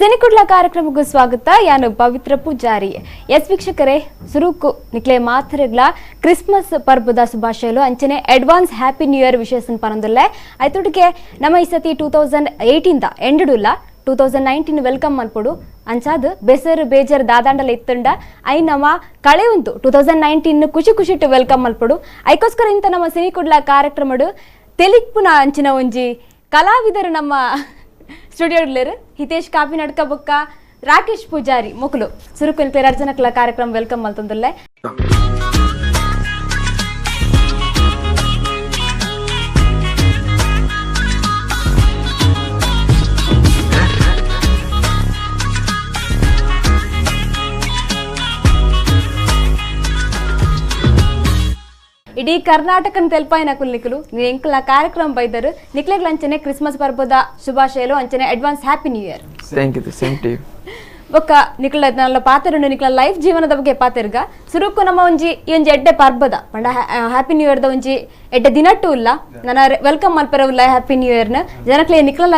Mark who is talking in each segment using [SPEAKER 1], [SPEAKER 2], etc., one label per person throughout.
[SPEAKER 1] ಸಿನಿಕುಡ್ಲ ಕಾರ್ಯಕ್ರಮಕ್ಕೂ ಸ್ವಾಗತ. ಯಾನು ಪವಿತ್ರ ಪೂಜಾರಿ. ಎಸ್ ವೀಕ್ಷಕರೇ, ಸುರುಕು ನಿಕ್ಲೆ ಮಾತ್ರೆಗ್ಲ ಕ್ರಿಸ್ಮಸ್ ಪರ್ಬದ ಶುಭಾಶಯಲು ಅಂಚನೆ ಅಡ್ವಾನ್ಸ್ ಹ್ಯಾಪಿ ನ್ಯೂ ಇಯರ್ ವಿಶೇಷನ್ ಪರಂದುಲ್ಲೆ ಐತುಡಿಗೆ ನಮ್ಮ ಈ ಸತಿ 2018 ಎಂಡುಲ್ಲ 2019 ವೆಲ್ಕಮ್ ಮಲ್ಪಡು ಅಂಚಾದ್ ಬೆಸರು ಬೇಜರ್ ದಾದಾಂಡಲ ಇತ್ತಂಡ ಐ ನಮ್ಮ ಕಳೆ ಉಂಟು 2019 ಖುಷಿ ಖುಷಿಟ್ಟು ವೆಲ್ಕಮ್ ಮಲ್ಪಡು ಐಕೋಸ್ಕರ ಇಂತ ನಮ್ಮ ಸಿನಿಕುಡ್ಲ ಕಾರ್ಯಕ್ರಮಡು ತೆಲಿಕ್ಪುನ ಅಂಚಿನ ಒಂಜಿ ಕಲಾವಿದರು ನಮ್ಮ ಸ್ಟುಡಿಯೋಡ್ಲೇರು ಹಿತೇಶ್ ಕಾಪಿ ನಡ್ಕ ಬೊಕ್ಕ ರಾಕೇಶ್ ಪೂಜಾರಿ ಮೊಕಲು ಸುರುಕು ಅರ್ಜನಕ್ಲ ಕಾರ್ಯಕ್ರಮ ವೆಲ್ಕಮ್ ಮಲ್ತಂದುಲ್ಲೆ. ಇಡೀ ಕರ್ನಾಟಕನ ತೆಲ್ಪಾಯಿ ನಕುಲ್ ನಿಕಲು ನೀವು ಎಂಕಲ ಕಾರ್ಯಕ್ರಮ ಬೈದರು ನಿಕ್ಲೆಗ್ಲ ಅಂಚನೆ ಕ್ರಿಸ್ಮಸ್ ಪರ್ಬದ ಶುಭಾಶಯಲು ಅಂಚನೆ advance happy new year.
[SPEAKER 2] Thank you same to you.
[SPEAKER 1] ಬೊಕ್ಕ ನಿಕ್ಲ ನಲ್ಲ ಪಾತೆರುಂಡು ನಿಕ್ಲ ಲೈಫ್ ಜೀವನದ ಬಗ್ಗೆ ಪಾತೆರ್ಗ ಸುರುಕು ನಮ್ಮ ಒಂಜಿ ಈ ಒಂಜಿ ಎಡ್ಡೆ ಪರ್ಬದ ಪಂಡ ಹ್ಯಾಪಿ ನ್ಯೂ ಇಯರ್ ದ ಒಂಜಿ ಎಡ್ಡೆ ದಿನಟ್ಟು ಇಲ್ಲ ನನ್ನ ವೆಲ್ಕಮ್ ಮಲ್ಪರವುಲ್ಲ ಹ್ಯಾಪಿ ನ್ಯೂ ಇಯರ್ನ ಜನಕ್ಲೆ ನಿಕ್ಲ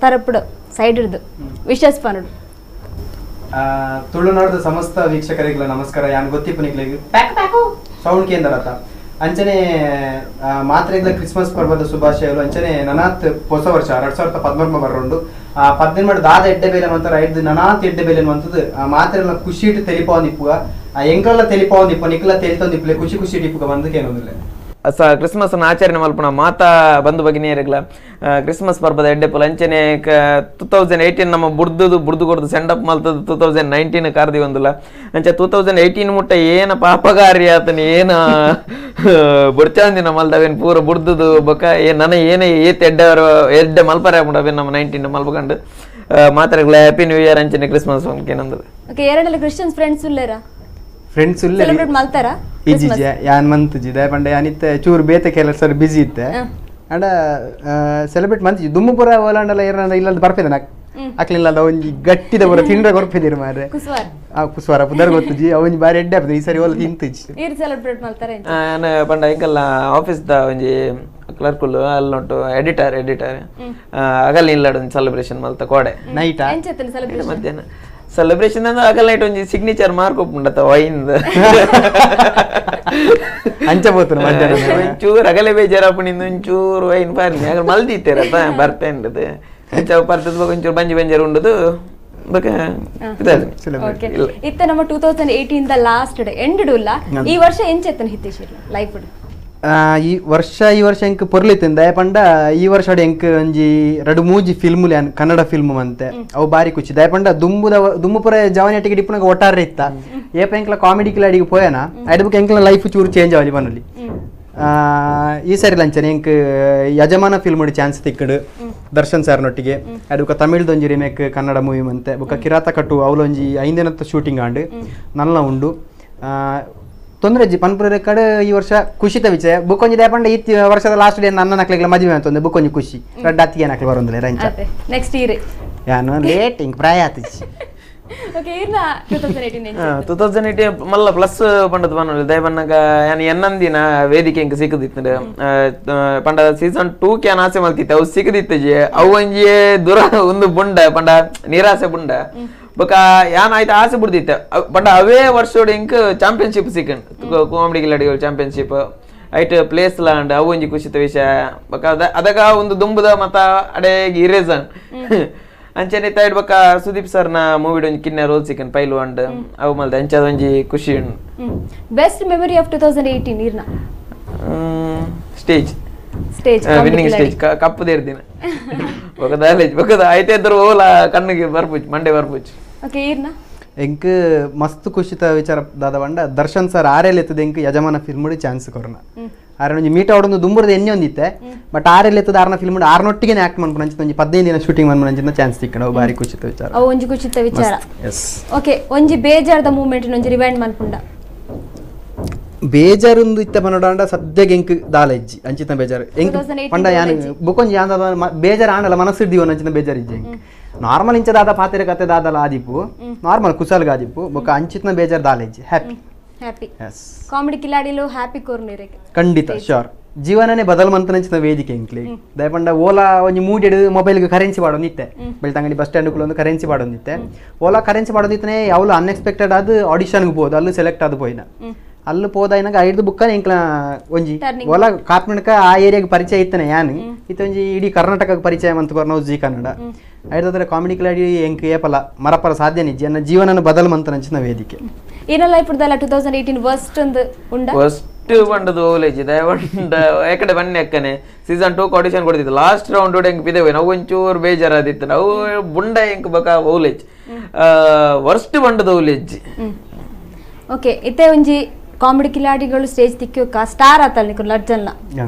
[SPEAKER 1] ತರಪುಡು ಸೈಡ್ ಇರ್ದು ವಿಶೇಷ ಪನುಡು.
[SPEAKER 3] ತುಳುನಾಡದ ಸಮಸ್ತ ವೀಕ್ಷಕರಿಗಳ ನಮಸ್ಕಾರ. ಯಾನ್ ಗೊತ್ತಿಪ್ಪ ನಿಕ್ಲೆಗ್ ಸೌಂಡ್ ಕೇಂದ್ರತ ಅಂಚನೆ ಮಾತ್ರೆಗ್ಲ ಕ್ರಿಸ್ಮಸ್ ಪರ್ವದ ಶುಭಾಶಯಗಳು ಅಂಚನೆ ನನಾತ್ ಹೊಸ ವರ್ಷ 2013 ಬರೋಂಡು 18 ದಾದ ಎಡ್ಡೆ ಬೇಲೆ ಮಂತರ ಐದು ನನಾತ್ ಎಡ್ಡೆ ಬೇಲೆ ಮಂತದ ಮಾತ್ರೆಗ್ಲ ಖುಷಿ ಇಟ್ಟು ತೆಲಿಪವಂದಿಪ್ಪುಗ ಎಂಕಲ್ಲ ತೆಲಿಪವಂದಿಪ್ಪ ನಿಕ್ಲ ತೆಲಿತಂದಿಪ್ಪಲೆ ಖುಷಿ ಖುಷಿ ಇಟ್ಟಿಪ್ಪುಗ ಬಂದಕ್ಕೆ ಏನೊಂದಿಲ್ಲ
[SPEAKER 2] ಕ್ರಿಸ್ಮಸ್ ಆಚರಣೆ ಮಲ್ಪನ ಮಾತಾ ಬಂಧು ಭಗಿನಿಯರಿಗ್ಲ ಕ್ರಿಸ್ಮಸ್ ಪರ್ಬದ ಎಡ್ಡೆ ಪುಲ ಅಂಚನೆ 2018 ನಮ್ಮ ಬುಡ್ದು ಕೊಡ್ದು ಸೆಂಡ್ ಅಪ್ ಮಲ್ತದ 2019 ಕಾರ್ದಿ ಒಂದಿಲ್ಲ ಅಂಚೆ 2018 ಮುಟ್ಟ ಏನ ಪಾಪಗಾರಿ ಆತನ ಏನ ಬುಡ್ಚಾಂದಿನ ಮಲ್ದವೇನು ಪೂರ ಬುಡ್ದು ಬೊಕ್ಕ ನನ್ನ ಏನೇ ಏತ್ ಎಡ್ಡೆ ಮಲ್ಪರ ಮುಡವೇನು ನಮ್ಮ 19 ಮಲ್ಪಕಂಡು ಮಾತಾಡ್ಲ ಹ್ಯಾಪಿ ನ್ಯೂ ಇಯರ್ ಅಂಚನೆ ಕ್ರಿಸ್ಮಸ್ ಏನಂದ್ರೆ
[SPEAKER 1] ಎರಡಲ್ಲಿ ಕ್ರಿಶ್ಚಿಯನ್ಸ್ ಫ್ರೆಂಡ್ಸ್ ಉಲ್ಲೇರಾ
[SPEAKER 3] ಫ್ರೆಂಡ್ಸ್
[SPEAKER 1] ಸೆಲೆಬ್ರೇಟ್ ಮಾಡ್ತಾರಾ
[SPEAKER 3] ಈಜಿಜ ಯಾನ್ ಮಂತ್ ಪಂಡ ಯಾನಿತ್ತೆ ಚೂರು ಬೇತೆ ಕೆಲಸ ಬಿಸಿ ಇತ್ತೆ ಅಂಡ ಸೆಲೆಬ್ರೇಟ್ ಮಂತ್ ದುಮ್ಮಪುರ ಓಲಾಂಡಲ ಏನ ಇಲ್ಲದ ಬರ್ಪೇದ ನಾಕ್ ಅಕ್ಲಿಲ್ಲ ಒಂಜಿ ಗಟ್ಟಿದ ಬರ ತಿಂಡ್ರ ಕೊರ್ಪಿದಿರು ಮಾರೆ ಕುಸ್ವಾರ ಪುದರ್ ಗೊತ್ತುಜಿ ಅವೊಂಜಿ ಬಾರಿ ಎಡ್ಡೆ ಆಗ್ತದೆ ಈ ಸರಿ ಓಲ ತಿಂತುಜಿ
[SPEAKER 1] ಈರ್ ಸೆಲೆಬ್ರೇಟ್ ಮಾಡ್ತಾರೆ
[SPEAKER 2] ಪಂಡ ಐಕಲ್ಲ ಆಫೀಸ್ ದ ಒಂಜಿ ಕ್ಲರ್ಕುಲು ಅಲ್ಲಿ ನೋಟು ಎಡಿಟರ್ ಅಗಲ್ ಇಲ್ಲಡ ಒಂದು ಸೆಲೆಬ್ರೇಷನ್ ಮಲ್ತ ಕೋಡೆ
[SPEAKER 3] ನೈಟ್
[SPEAKER 2] ಮಧ್ಯಾಹ್ನ ಸೆಲೆಬ್ರೇಷನ್ ಅಂದ್ರೆ ಆಗಲ್ಲ ನೈಟ್ ಒಂಜಿ ಸಿಗ್ನೇಚರ್ ಮಾರ್ಕ್ ಒಪ್ಪುಂಡತ ವೈನ್
[SPEAKER 3] ಅಂಚಬೋತು
[SPEAKER 2] ಒಂಚೂರು ಅಗಲೆ ಬೇಜಾರಪ್ಪನಿಂದ ಒಂಚೂರು ವೈನ್ ಪಾರ್ನಿ ಆಗ ಮಲ್ದಿತ್ತೇರಪ್ಪ ಬರ್ತೇಂಡದು ಅಂಚ ಬರ್ತದ ಬಗ್ಗೆ ಒಂಚೂರು ಬಂಜಿ ಉಂಡದು
[SPEAKER 1] ಇತ್ತ ನಮ್ಮ 2018 ಲಾಸ್ಟ್ ಡೇ ಎಂಡ್ ಇಲ್ಲ ಈ ವರ್ಷ ಎಂಚೆತ್ತನ ಹಿತೇಶ್ ಲೈಫ್
[SPEAKER 3] ಈ ವರ್ಷ ಎಂಕ್ ಪೊರ್ಲಿತ್ತಿಂದ ಪಂಡ ಈ ವರ್ಷ ಎಂಕ್ ಒಂಜಿ 2-3 ಫಿಲ್ಮ್ ಕನ್ನಡ ಫಿಲ್ಮ್ ಮಂತೆ ಅವು ಬಾರಿ ಖುಷಿ ದಯಪಂಡ ದುಮ್ಮಪುರ ಜವನಿಯಟಿಗೆ ಡಿಪ್ಪನಾಗ ಒಟ್ಟಾರೆ ಇತ್ತ ಏಪ ಎಂಕ್ಲ ಕಾಮಿಡಿ ಕಿಲಾಡಿಗೆ ಪೋಯನ ಅಡ್ಬುಕ್ ಎಂಕ್ಲ ಲೈಫ್ ಚೂರು ಚೇಂಜ್ ಆಗಲಿ ಬನ್ನಲ್ಲಿ ಈ ಸರಿ ಲಂಚನೆ ಎಂಕ್ ಯಜಮಾನ ಫಿಲ್ಮ್ ಚಾನ್ಸ್ ತಿಕ್ಕಡು ದರ್ಶನ್ ಸರ್ನೊಟ್ಟಿಗೆ ಅಡುಕ ತಮಿಳ್ದೊಂಜಿ ರಿಮೇಕ್ ಕನ್ನಡ ಮೂವಿ ಮಂತೆ ಬೊಕ್ಕ ಕಿರಾತ ಕಟ್ಟು ಅವಲೊಂಜಿ 5 ದಿನದ ಶೂಟಿಂಗ್ ಆಂಡ್ ನಲ್ಲ ಉಂಡು ತೊಂದ್ರೆ ಅಜ್ಜಿ ಪನ್ಪುರ ರೆಕಾರ್ಡ್ ಈ ವರ್ಷ ಖುಷಿತ ವಿಷಯ ಬುಕ್ಕೊಂಜಿ ದಯಪಂಡ ಈ ವರ್ಷದ ಲಾಸ್ಟ್ ಡೇ ನನ್ನ ನಕ್ಲೆಗ್ಲ ಮದುವೆ ಅಂತಂದೆ ಬುಕ್ಕೊಂಜಿ ಖುಷಿ ರಡ್ಡ ಅತ್ತಿಗೆ ನಕ್ಲೆ ಬರೋಂದಿಲ್ಲ ರಂಚ
[SPEAKER 1] ನೆಕ್ಸ್ಟ್ ಇಯರ್
[SPEAKER 3] ಯಾನು ಲೇಟ್ ಹಿಂಗ್ ಪ್ರಾಯ ಆತಿಜಿ
[SPEAKER 1] ಓಕೆ ಇರ್ನ
[SPEAKER 2] 2018 ಮಲ್ಲ ಪ್ಲಸ್ ಪಂಡದ ಬನ್ನೋಲ್ಲ ದಯಪನ್ನಗ ಯಾನ್ ಎನ್ನಂದಿನ ವೇದಿಕೆ ಇಂಕ ಸಿಕ್ಕದಿತ್ತು ಪಂಡ ಸೀಸನ್ 2 ಕ್ಯಾನ್ ಆಸೆ ಮಲ್ತಿತ್ತೆ ಅವು ಸಿಕ್ಕದಿತ್ತಜಿ ಅವು ಒಂಜಿ ದುರ ಒಂದು ಬುಂಡ ಪಂಡ ನಿರಾಸೆ ಬುಂಡ ಬೊಕ ಯಾನ್ ಆಯ್ತು ಆಸೆ ಬಿಡ್ದಿತ್ತೆ ಪಂಡ ಅವೇ ವರ್ಷೋಡು ಇಂಕ್ ಚಾಂಪಿಯನ್ಶಿಪ್ ಸಿಕ್ಕಂಡ್ ಕಾಮಿಡಿ ಗಿಲಾಡಿಗಳು ಚಾಂಪಿಯನ್ಶಿಪ್ ಐಟ್ ಪ್ಲೇಸ್ ಲಾಂಡ್ ಅವು ಒಂಜಿ ಖುಷಿತ ವಿಷಯ ಬೊಕ ಅದಗ ಒಂದು ದುಂಬುದ ಮತ ಅಡೆ ಇರೇಸನ್ ಅಂಚನೆ ತೈಡ್ ಬೊಕ ಸುದೀಪ್ ಸರ್ನ ಮೂವಿ ಒಂಜಿ ಕಿನ್ನ ರೋಲ್ ಸಿಕ್ಕನ್ ಪೈಲು ಅಂಡ್ ಅವು ಮಲ್ದ ಅಂಚದ ಒಂಜಿ ಖುಷಿ ಉಂಡು.
[SPEAKER 1] ಬೆಸ್ಟ್ ಮೆಮೊರಿ ಆಫ್ 2018 ಇರ್ನ
[SPEAKER 2] ಸ್ಟೇಜ್ ವಿನ್ನಿಂಗ್ ಸ್ಟೇಜ್ ಕಪ್ಪುದೇರ್ದಿನ ಬೊಕದ ಐತೆ ಎದ್ರು ಓಲ ಕಣ್ಣಿಗೆ ಬರ್ಪುಜ್ ಮಂಡೆ ಬರ್ಪುಜ್.
[SPEAKER 1] ಓಕೆ ಇರ್ನ
[SPEAKER 3] ಎಂಕ್ ಮಸ್ತ್ ಖುಷಿತ ವಿಚಾರ ದಾದ ಬಂಡ ದರ್ಶನ್ ಸರ್ ಆರೇಲ್ ಎತ್ತದ ಎಂಕ್ ಯಜಮಾನ ಫಿಲ್ಮ್ ಚಾನ್ಸ್ ಕೊರೋನ ಆರೆ ಒಂಜಿ ಮೀಟ್ ಆವಡೊಂದು ದುಂಬುರದ ಎಣ್ಣೆ ಒಂದಿತ್ತೆ ಬಟ್ ಆರೇಲ್ ಎತ್ತದ ಆರ್ನ ಫಿಲ್ಮ್ ಆರ್ನೊಟ್ಟಿಗೆ ಆಕ್ಟ್ ಮಾಡ್ಕೊಂಡು ಅಂಚಿನ ಒಂಜಿ 15 ದಿನ ಶೂಟಿಂಗ್ ಮಾಡ್ಕೊಂಡು ಚಾನ್ಸ್ ಸಿಕ್ಕಣ ಬಾರಿ ಖುಷಿತ ವಿಚಾರ
[SPEAKER 1] ಅವು ಒಂಜಿ ಖುಷಿತ ವಿಚಾರ. ಓಕೆ ಒಂಜಿ ಬೇಜಾರದ ಮೂಮೆಂಟ್ ಒಂಜಿ ರಿವೈಂಡ್ ಮಾಡ್ಕೊಂಡ
[SPEAKER 3] ಬೇಜಾರೊಂದು ಇತ್ತ ಬನ್ನೋಡಾಂಡ ಸದ್ಯಗೆ ಎಂಕ್ ದಾಲ ಇಜ್ಜಿ ಅಂಚಿನ ಬೇಜಾರು ಎಂಕ್ ಪಂಡ ಯಾನ್ ಬುಕೊಂಜಿ ಯಾನ್ ಬೇಜಾರು ಆಂಡಲ ಮನಸ್ಸಿರ್ದೀವನ್ ಅಂಚಿನ ಬೇಜಾರು ಇಜ್ಜಿ ಎಂಕ್ ನಾರ್ಮಲ್ ಇಂಚ ದಾದ ಪಾತೆರೆ ಕತೆ ದಾದಲ ಆದಿಪ್ಪು ನಾರ್ಮಲ್ ಕುಸಲ್ಗ ಆದಿಪ್ಪು ಬೊಕ ಅಂಚಿನ ಬೇಜಾರು ದಾಲ ಇಜ್ಜಿ ಹ್ಯಾಪಿ
[SPEAKER 1] ಹ್ಯಾಪಿ ಕಾಮಿಡಿ ಕಿಲಾಡಿಲು ಹ್ಯಾಪಿ ಕೋರ್ನಿರೆ
[SPEAKER 3] ಖಂಡಿತ ಶ್ಯೂರ್ ಜೀವನನೇ ಬದಲ್ಮಂತನಂಚಿನ ವೇದಿಕೆ ಇಂಕ್ಲಿ ದಯಪಂಡ ಓಲಾ ಒಂಜಿ ಮೂಡೆಡ್ ಮೊಬೈಲ್ಗೆ ಕರೆನ್ಸಿ ಪಾಡೊಂದಿತ್ತೆ ಬೆಳ್ತಂಗಡಿ ಬಸ್ ಸ್ಟ್ಯಾಂಡ್ ಒಂದು ಕರೆನ್ಸಿ ಪಾಡೊಂದಿತ್ತೆ ಓಲಾ ಕರೆನ್ಸಿ ಪಾಡೊಂದಿತ್ತನೆ ಅವಳು ಅನ್ಎಕ್ಸ್ಪೆಕ್ಟೆಡ್ ಅದು ಆಡಿಷನ್ಗೆ ಹೋದ ಅಲ್ಲಿ ಸೆಲೆಕ್ಟ್ ಆದ ಪೋಯಿನ ಅಲ್ಲಿ ಹೋದ ಐದು ಬುಕ್ಕ ಇಂಕ್ಲ ಒಂಜಿ ಓಲಾ ಕಾತ್ಮಂಡ್ಕ ಆ ಏರಿಯಾಗೆ ಪರಿಚಯ ಇತ್ತನೆ ಯಾನ್ ಇತ್ತೊಂಜಿ ಇಡೀ ಕರ್ನಾಟಕ ಪರಿಚಯ ಮಂತ್ ನಾವು ಜಿ ಕನ್ನಡ ಐದರ ಕಾಮಿಡಿ ಕ್ಲಾಡಿ ಎಂಕ್ ಏಪಲ ಮರಪರ ಸಾಧ್ಯ ನಿಜ ನನ್ನ ಜೀವನ ಬದಲ್ಮಂತನಂಚಿನ ವೇದಿಕೆ
[SPEAKER 1] ಏನ ಲೈಫ್ ಇಡ್ದಲ್ಲ 2018 ವರ್ಸ್ಟ್ ಒಂದು ಉಂಡ
[SPEAKER 2] ಫಸ್ಟ್ ಬಂಡದು ಓಲೇಜ್ ದಯವಂಡ ಯಾಕಡೆ ಬನ್ನಿ ಅಕ್ಕನೆ ಸೀಸನ್ 2 ಆಡಿಷನ್ ಕೊಡ್ತಿತ್ತು ಲಾಸ್ಟ್ ರೌಂಡ್ ಹೆಂಗ್ ಬಿದ್ದೇವೆ ನಾವು ಒಂಚೂರು ಬೇಜಾರಾದಿತ್ತು ನಾವು ಬುಂಡ ಹೆಂಗ್ ಬಕ ಓಲೇಜ್ ವರ್ಸ್ಟ್ ಬಂಡದು ಓಲೇಜ್
[SPEAKER 1] ಓಕೆ ಇತ್ತೆ ಒಂಜಿ ಕಾಮಿಡಿ ಕಿಲಾಡಿಗಳು ಸ್ಟೇಜ್ ತಿಕ್ಕೋಕ ಸ್ಟಾರ್ ಆತಲ್ ನಿಕು ಲರ್ಜನ್ನ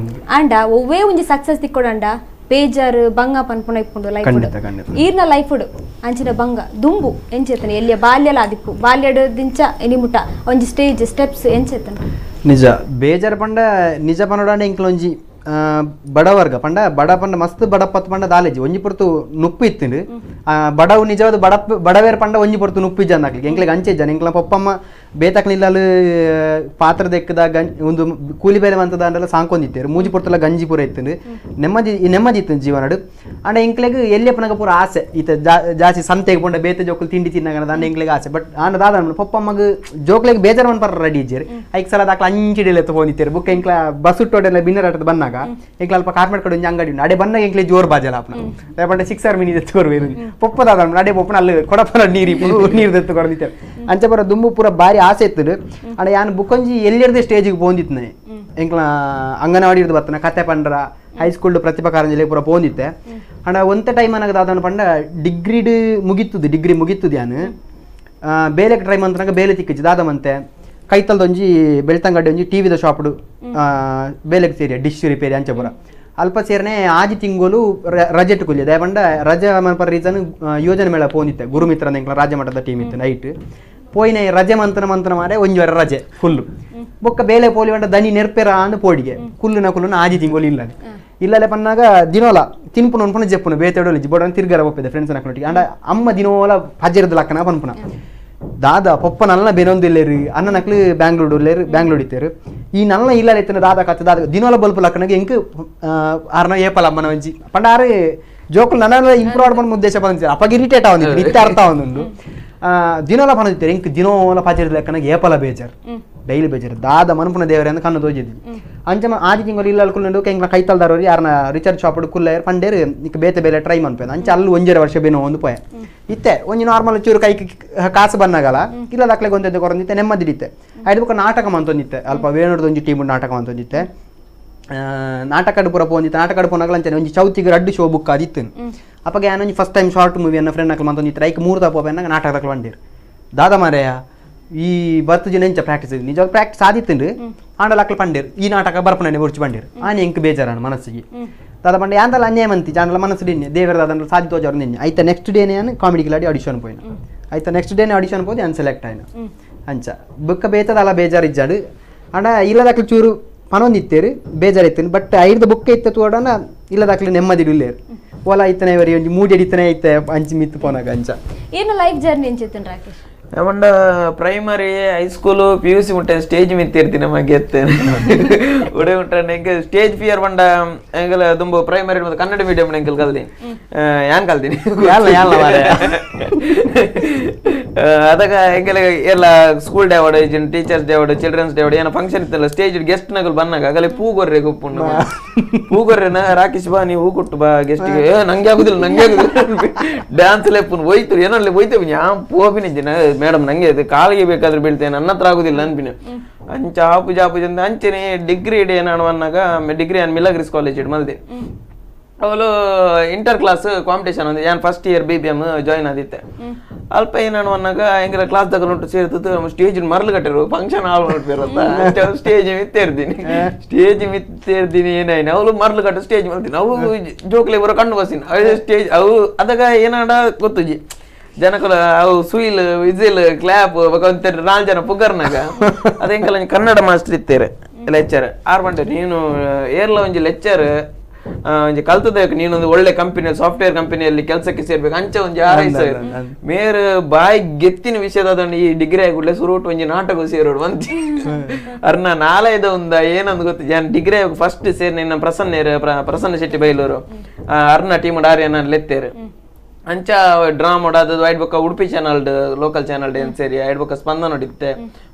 [SPEAKER 1] ಅಂಡ ಒವ್ವೇ ಒಂಜಿ ಸಕ್ಸಸ್ ತಿಕ್ಕೊಡಂಡ ಬೇಜಾರು ಬಂಗ ಪನ್ಪುಣ ಇಪ್ಪುಂಡು ಲೈಫ್ ಈರ್ನ ಲೈಫ್ ಅಂಚಿನ ಬಂಗ ದುಂಬು ಎಂಚೇತನೆ ಎಲ್ಲಿಯ ಬಾಲ್ಯಲ ಆದಿಪ್ಪು ಬಾಲ್ಯಡ್ ದಿಂಚ ಎನಿಮುಟ ಒಂಜಿ ಸ್ಟೇಜ್ ಸ್ಟೆಪ್ಸ್ ಎಂಚೇತನೆ
[SPEAKER 3] ನಿಜ ಬೇಜಾರು ಪಂಡ ನಿಜ ಪನೋಡಾಂಡ ಇಂಕ್ಲ ಒಂಜಿ ಬಡವರ್ಗ ಪಂಡ ಬಡ ಪಂಡ ಮಸ್ತ್ ಬಡಪತ್ ಪಂಡ ದಾಲೇಜಿ ಒಂಜಿ ಪೊರ್ತು ನುಪ್ಪು ಇತ್ತಿಂಡು ಬಡವು ನಿಜವಾದ ಬಡವೇರ್ ಪಂಡ ಒಂಜಿ ಪೊರ್ತು ನುಪ್ಪು ಜನ ಹಾಕ್ಲಿ ಎಂಕ್ಲೆಗೆ ಅಂಚೆ ಜನ ಎಂಕ್ಲ ಪಪ್ಪಮ್ಮ ಬೇತಕ್ಲಿಲ್ಲಲು ಪಾತ್ರ ದೆಕ್ಕದ ಒಂದು ಕೂಲಿ ಬೇಲೆ ಮಂತದ ಅಂಡೆಲ್ಲ ಸಾಂಕೊಂದಿತ್ತೇರು ಮೂಜಿ ಪೊರ್ತಲ್ಲ ಗಂಜಿ ಪೂರ ಇತ್ತಂಡು ನೆಮ್ಮದಿ ಇತ್ತು ಜೀವನಡು ಅಂಡ ಎಂಕ್ಲೆಗೆ ಎಲ್ಲಿಯಪ್ಪನಾಗ ಪೂರ ಆಸೆ ಈತ ಜಾಸ್ತಿ ಸಂತೆಗೆ ಪಂಡ ಬೇತೆ ಜೋಕುಲು ತಿಂಡಿ ತಿನ್ನಗದ ಅಂಡ ಎಂಕ್ಲೆಗೆ ಆಸೆ ಬಟ್ ಆಂಡ ದಾದ ಪಪ್ಪಮ್ಮಗ ಜೋಕ್ಲೆಗೆ ಬೇಜಾರು ಪರ ರೆಡಿ ಇಜ್ಜೇರು ಐಕ್ ಸಲ ದಾಖಲ ಅಂಚಿಡಿಲ್ಲ ತಗೊಂಡಿತ್ತೇರು ಬುಕ್ ಎಂಕ್ಲ ಬಸ್ ಉಟ್ಟೋಡೆಲ್ಲ ಬಿನ್ನರಾಟದ ಬಂದಾಗ ಎಂಕ್ಲ ಅಲ್ಪ ಕಾರ್ಮೆಟ್ ಕಡೆ ಅಂಗಡಿ ಉಂಡು ಅಡೆ ಬಂದಾಗ ಎಂಕ್ಲೆ ಜೋರ್ ಬಾಜಲ ಅಪ್ನ ಪಂಡ 6 ಮಿನಿ ಎತ್ತುಕೊರ್ವೇರು ಪೊಪ್ಪದಾದ ಅಡೆ ಪೊಪ್ಪನ ಅಲ್ಲಿ ಕೊಡಪನ ನೀರು ಎತ್ತುಕೊಡ್ದಿತ್ತೇರು ಅಂಚೆ ಬರ ದುಂಬು ಪೂರ ಬಾರಿ ಆಸೆ ಇತ್ತು ಅಡ ಯಾನ್ ಬುಕ್ಕೊಂಜಿ ಎಲ್ಲಿರ್ದೆ ಸ್ಟೇಜಿಗೆ ಪೋಂದಿತ್ತು ಎಂಕ್ಲ ಅಂಗನವಾಡಿ ಇರ್ದು ಬರ್ತನ ಕತೆ ಪಂಡ್ರ ಹೈಸ್ಕೂಲ್ ಪ್ರತಿಭಾ ಕಾರಂಜಿಲೆ ಪೂರ ಪೋಂದಿತ್ತೆ ಅಂಡ ಒಂತೆ ಟೈಮ್ ಅನ್ನಗ ದಾದನ ಪಂಡ ಡಿಗ್ರಿ ಮುಗಿತ್ತುದು ಯಾನ್ ಬೇಲೆಗೆ ಟ್ರೈ ಮಂತನಾಗ ಬೇಲೆ ತಿಕ್ಕಿಚ್ಚಿ ದಾದಮಂತೆ ಕೈತಲ್ದೊಂಜಿ ಬೆಳ್ತಂಗಡ್ಡೆ ಒಂಜಿ ಟಿವಿದ ಶಾಪ್ಡು ಬೇಲೆಗೆ ಸೇರಿ ಡಿಶ್ ರಿಪೇರಿ ಅಂಚೆ ಪೂರ ಅಲ್ಪ ಸೇರ್ನೆ ಆಜಿ ತಿಂಗೋಲು ರಜೆಟ್ ಕುಲ್ಯ ದಯಪಂಡ ರಜೆ ಮನ್ಪರ ರೀಸನ್ ಯೋಜನೆ ಮೇಳ ಪೋಂದಿತ್ತೆ ಗುರುಮಿತ್ರ ಎಂಕ್ಲ ರಾಜ್ಯ ಮಟ್ಟದ ಟೀಮ್ ಇತ್ತು ನೈಟ್ ಪೋಯಿನ ರಜೆ ಮಂತನ ಮಾರೆ ಒಂಜಿ ರಜೆ ಫುಲ್ಲು ಬೊಕ್ಕ ಬೇಲೆ ಪೋಲಿ ಬಂಡ ದನಿ ನೆರ್ಪೆರ ಅಂದ್ ಪೋಡಿಗೆ ಕುಲ್ಲುನ ಆಜಿ ತಿಂಗೋಲು ಇಲ್ಲಲೆ ಪನ್ನಾಗ ದಿನೋಲ ತಿನ್ಪುನ ಅನ್ಪುನ ಜಪ್ಪುನ ಬೇತೆಡೋಲಿ ಬೋಡನ್ ತಿರ್ಗಾರ ಒಪ್ಪಿದೆ ಫ್ರೆಂಡ್ಸ್ ನಕ್ನೊಟ್ಟಿಗೆ ಅಂಡ ಅಮ್ಮ ದಿನೋಲ ಪಜ್ಜರದ ಲಕ್ಕನ ಪನ್ಪುನ ದಾದ ಪೊಪ್ಪ ನಲ್ಲ ಬೆನೊಂದಿಲ್ಲೇರು ಅನ್ನ ನಕ್ಲು ಬ್ಯಾಂಗ್ಳೂರ್ ಇತ್ತೇರು ಈ ನಲ್ಲ ಇಲ್ಲ ಎತ್ತಿನ ದಾದ ಕತ್ತೆ ದಾದ ದಿನೋಲ ಬಲ್ಪು ಲಕ್ಕನಗೆ ಎಂಕ್ ಆರ್ನ ಏಪಲ ಅಮ್ಮನ ಒಂಜಿ ಪಂಡ ಆರು ಜೋಕುಲು ನನ್ನ ಇಂಪ್ರೂವ್ ಆಡ್ಕೊಂಡು ಉದ್ದೇಶ ಬಂದಿತ್ತು ಅಪ್ಪಗೆ ಇರಿಟೇಟ್ ಆವಂದಿತ್ತು ನಿತ್ಯ ಅರ್ಥ ಆವಂದುಂಡು ದಿನೋಲ ಪನದಿತ್ತೇರು ಎಂಕ್ ದಿನೋಲ ಪಜ್ಜರದ ಲೆಕ್ಕನಾಗ ಏಪಲ ಬೇಜಾರು ಡೈಲಿ ಬೇಜಾರು ದಾದ ಮನ್ಪುನ ದೇವರೇ ಅಂತ ಕಣ್ಣು ತೋಜಿದ್ವಿ ಅಂಚ ಆದಿ ತಿಂಗಳು ಇಲ್ಲ ಕುಲ್ಲು ಕೆಂಗ್ಲ ಕೈತಲ್ದಾರವ್ರು ಯಾರನ್ನ ರಿಚಾರ್ಜ್ ಶಾಪ್ ಕುಲ್ಲೇರು ಪಂಡೇರು ನಿಕ್ ಬೇತೆ ಬೇಲೆ ಟ್ರೈ ಮನ್ಪೇದ ಅಂಚ ಅಲ್ಲಿ 1.5 ವರ್ಷ ಬೇನೋ ಒಂದು ಪೋಯ ಇತ್ತೆ ಒಂಜಿ ನಾರ್ಮಲ್ ಚೂರು ಕೈ ಕಾಸು ಬಂದಾಗಲ್ಲ ಇಲ್ಲ ದಾಖಲೆಗೆ ಒಂದೇ ಕೊರಂದಿತ್ತೆ ನೆಮ್ಮದಿಡಿತ್ತೆ ಐದು ಬುಕ್ಕ ನಾಟಕ ಮಂತೊಂದಿತ್ತೆ ಅಲ್ಪ ವೇಣುಡ್ದು ಒಂಜಿ ಟೀಮ್ ನಾಟಕ ಮಂತೊಂದಿತ್ತೆ ನಾಟಕ ಪೂರ ಪೋಂದಿತ್ತೆ ನಾಟಕ ಪೋನಾಗಲ ಅಂಚನೆ ಒಂಜಿ ಚೌತಿಗೆ 2 ಶೋ ಬುಕ್ ಆದಿತ್ತು ಅಪ್ಪಗೆ ಏನೊಂಜಿ ಫಸ್ಟ್ ಟೈಮ್ ಶಾರ್ಟ್ ಮೂವಿ ಅನ್ನ ಫ್ರೆಂಡ್ ಹಾಕಲು ಮಂತೊಂದಿತ್ತು ಐಕ್ 3 ದಪ್ಪ ಅನ್ನ ನಾಟಕ ಹಾಕಲು ಬಂದಿರು ದಾದ ಮಾರೆಯ ಈ 10 ಜನ ಎಂಚ ಪ್ರಾಕ್ಟೀಸ್ ನಿಜವಾಗ ಪ್ರಾಕ್ಟೀಸ್ ಆದಿತ್ತು ಆಂಡಲ್ ಹಾಕಲು ಪಂಡೇರು ಈ ನಾಟಕ ಬರ್ಪಣೆ ಬುರ್ಚಿ ಬಂದಿರು ಆನೆ ಎಂಕ್ ಬೇಜಾರಾನ ಮನಸ್ಸಿಗೆ ದಾದ ಪಂಡ ಯಾಂದಲ್ಲ ಅನ್ಯಾಯ ಮಂತಿ ಜಾಂಡಲ ಮನಸ್ಸು ಡಿನ್ನೆ ದೇವರ ದಾದ ಸಾಧಿ ತೋಜವ್ರು ನಿನ್ನೆ ಆಯ್ತಾ ನೆಕ್ಸ್ಟ್ ಡೇನೇ ಕಾಮಿಡಿ ಕಿಲಾಡಿ ಆಡಿಷನ್ ಪೋಯಿನ ಆಯ್ತಾ ನೆಕ್ಸ್ಟ್ ಡೇನೇ ಆಡಿಷನ್ ಪೋದಿ ಅನ್ ಸೆಲೆಕ್ಟ್ ಆಯ್ನ ಅಂಚ ಬುಕ್ಕ ಬೇತದಲ್ಲ ಬೇಜಾರು ಇಜ್ಜಾಡು ಅಂಡ ಇಲ್ಲದಾಕ್ಲು ಚೂರು ಪನೊಂದಿತ್ತೇರು ಬೇಜಾರಿತ್ತೇನು ಬಟ್ ಐದು ಬುಕ್ಕ ಇತ್ತ ತೋಡನ ಇಲ್ಲದಾಕ್ಲು ನೆಮ್ಮದಿಡುಲ್ಲೇರು ಓಲಾ ಇತ್ತನೇ ವರಿ ಒಂಜಿ ಮೂಡಿ ಎಡಿತನೇ ಐತೆ ಅಂಚಿ ಮಿತ್ತು ಪೋನಾಗ ಅಂಚ
[SPEAKER 1] ಏನು ಲೈಫ್ ಜರ್ನಿ ಎಂಚಿತ್ತು ರಾಕೇಶ್
[SPEAKER 2] ಏಮಂಡ ಪ್ರೈಮರಿ ಹೈಸ್ಕೂಲು PUC ಮುಟ್ಟ ಸ್ಟೇಜ್ ಮಿತ್ತಿರ್ತೀನಿ ನಮಗೆ ಎತ್ತೇನೆ ಉಡೆ ಉಂಟ ಎಂಗೆ ಸ್ಟೇಜ್ ಫಿಯರ್ ಬಂಡ ಎಂಗೆಲ್ಲ ತುಂಬ ಪ್ರೈಮರಿ ಮತ್ತು ಕನ್ನಡ ಮೀಡಿಯಂ ಎಂಗೆಲ್ ಕಲ್ತೀನಿ ಯಾನ್ ಕಲ್ತೀನಿ ಅದಕ್ಕೆ ಎಂಗೆಲ್ಲ ಎಲ್ಲ ಸ್ಕೂಲ್ ಡೇ ಅವಡು ಟೀಚರ್ಸ್ ಡೇ ಅವಡು ಚಿಲ್ಡ್ರನ್ಸ್ ಡೇ ಅವಡು ಏನೋ ಫಂಕ್ಷನ್ ಇತ್ತಲ್ಲ ಸ್ಟೇಜ್ ಗೆಸ್ಟ್ ನಗಲ್ ಬಂದಾಗ ಆಗಲೇ ಪೂಗೊರ್ರೆ ಗುಪ್ಪುಂಡು ಪೂಗೊರ್ರೆನ ರಾಕೇಶ್ ಬಾ ನೀವು ಹೂ ಕೊಟ್ಟು ಬಾ ಗೆಸ್ಟಿಗೆ ನಂಗೆ ಆಗುದಿಲ್ಲ ಡ್ಯಾನ್ಸ್ ಲೆಪ್ಪನ್ ಹೋಯ್ತು ಏನೋ ಹೋಯ್ತೇವೆ ಯಾ ಪೋಪಿನಿಜ್ಜಿನ ಮೇಡಮ್ ನಂಗೆ ಅದು ಕಾಲಿಗೆ ಬೇಕಾದ್ರೆ ಬೀಳ್ತೇನೆ ನನ್ನ ಹತ್ರ ಆಗುದಿಲ್ಲ ಅನ್ಪಿನ ಅಂಚ ಆಪುಜ ಅಂತ ಅಂಚೆನೆ ಡಿಗ್ರಿ ಇಡೀ ಏನಾಡು ಅನ್ನಾಗ ಡಿಗ್ರಿ ಅನ್ ಮಿಲಗ್ರಿಸ್ ಕಾಲೇಜ್ ಇಡ್ ಮಲ್ದೆ ಅವಳು ಇಂಟರ್ ಕ್ಲಾಸ್ ಕಾಂಪಿಟೇಷನ್ ಒಂದು ನಾನು ಫಸ್ಟ್ ಇಯರ್ BBM ಜಾಯಿನ್ ಆದಿತ್ತೆ ಅಲ್ಪ ಏನಾಡು ಅನ್ನಾಗ ಹೆಂಗಿರ ಕ್ಲಾಸ್ ತಗೊಂಡು ಉಂಟು ಸೇರ್ತದ್ದು ಸ್ಟೇಜ್ ಮರಳು ಕಟ್ಟಿರು ಫಂಕ್ಷನ್ ಹಾಲ್ ನೋಡ್ತಿರತ್ತ ಸ್ಟೇಜ್ ಮಿತ್ತೇರ್ತೀನಿ ಏನಾಯ್ನ ಅವಳು ಮರಳು ಕಟ್ಟು ಸ್ಟೇಜ್ ಮಾಡ್ತೀನಿ ಅವು ಜೋಕ್ಲೆ ಬರೋ ಕಣ್ಣು ಬಸ್ಸಿನ ಸ್ಟೇಜ್ ಅವು ಅದಾಗ ಏನಾಡ ಗೊತ್ತುಜಿ ಜನಕಲ ಅವು ಸುಯಿಲ್ ವಿಜಿಲ್ ಕ್ಲಾಪ್ ಒಂತ 4 ಜನ ಪುಗರ್ನಾಗ ಅದೇಂಕಲ್ಲ ಕನ್ನಡ ಮಾಸ್ಟರ್ ಇತ್ತೇರೆ ಲೆಕ್ಚರ್ ಆರ್ ಬಂಡೆ ನೀನು ಏರ್ಲ ಒಂಜಿ ಲೆಕ್ಚರ್ ಒಂಜಿ ಕಲ್ತದಕ್ಕೆ ನೀನೊಂದು ಒಳ್ಳೆ ಕಂಪನಿ ಸಾಫ್ಟ್ವೇರ್ ಕಂಪನಿಯಲ್ಲಿ ಕೆಲಸಕ್ಕೆ ಸೇರ್ಬೇಕು ಅಂಚ ಒಂಜಿ ಆರೈಸ ಮೇರ್ ಬಾಯಿ ಗೆತ್ತಿನ ವಿಷಯದ ಈ ಡಿಗ್ರಿ ಆಗುಡ್ಲೆ ಸುರುಟ್ ಒಂಜಿ ನಾಟಕ ಸೇರೋಡು ಅಂತ ಅರ್ನ ನಾಳೆದ ಒಂದ ಏನಂದ್ ಗೊತ್ತ ನಾನು ಡಿಗ್ರಿ ಫಸ್ಟ್ ಸೇರಿ ನಿನ್ನ ಪ್ರಸನ್ನ ಶೆಟ್ಟಿ ಬೈಲೂರು ಅರ್ನ ಟೀಮ್ ಆರ್ಯನ ಲೆತ್ತೇರು ಅಂಚ ಡ್ರಾಮಾ ಅದು ಐಡ್ ಬೊಕ್ಕ ಉಡುಪಿ ಚಾನಲ್ ಲೋಕಲ್ ಚಾನಲ್ ಏನ್ ಸೇರಿ ಐಡ್ ಬೊಕ್ಕ ಸ್ಪಂದನ ಹೊಡಿತ್ತೆ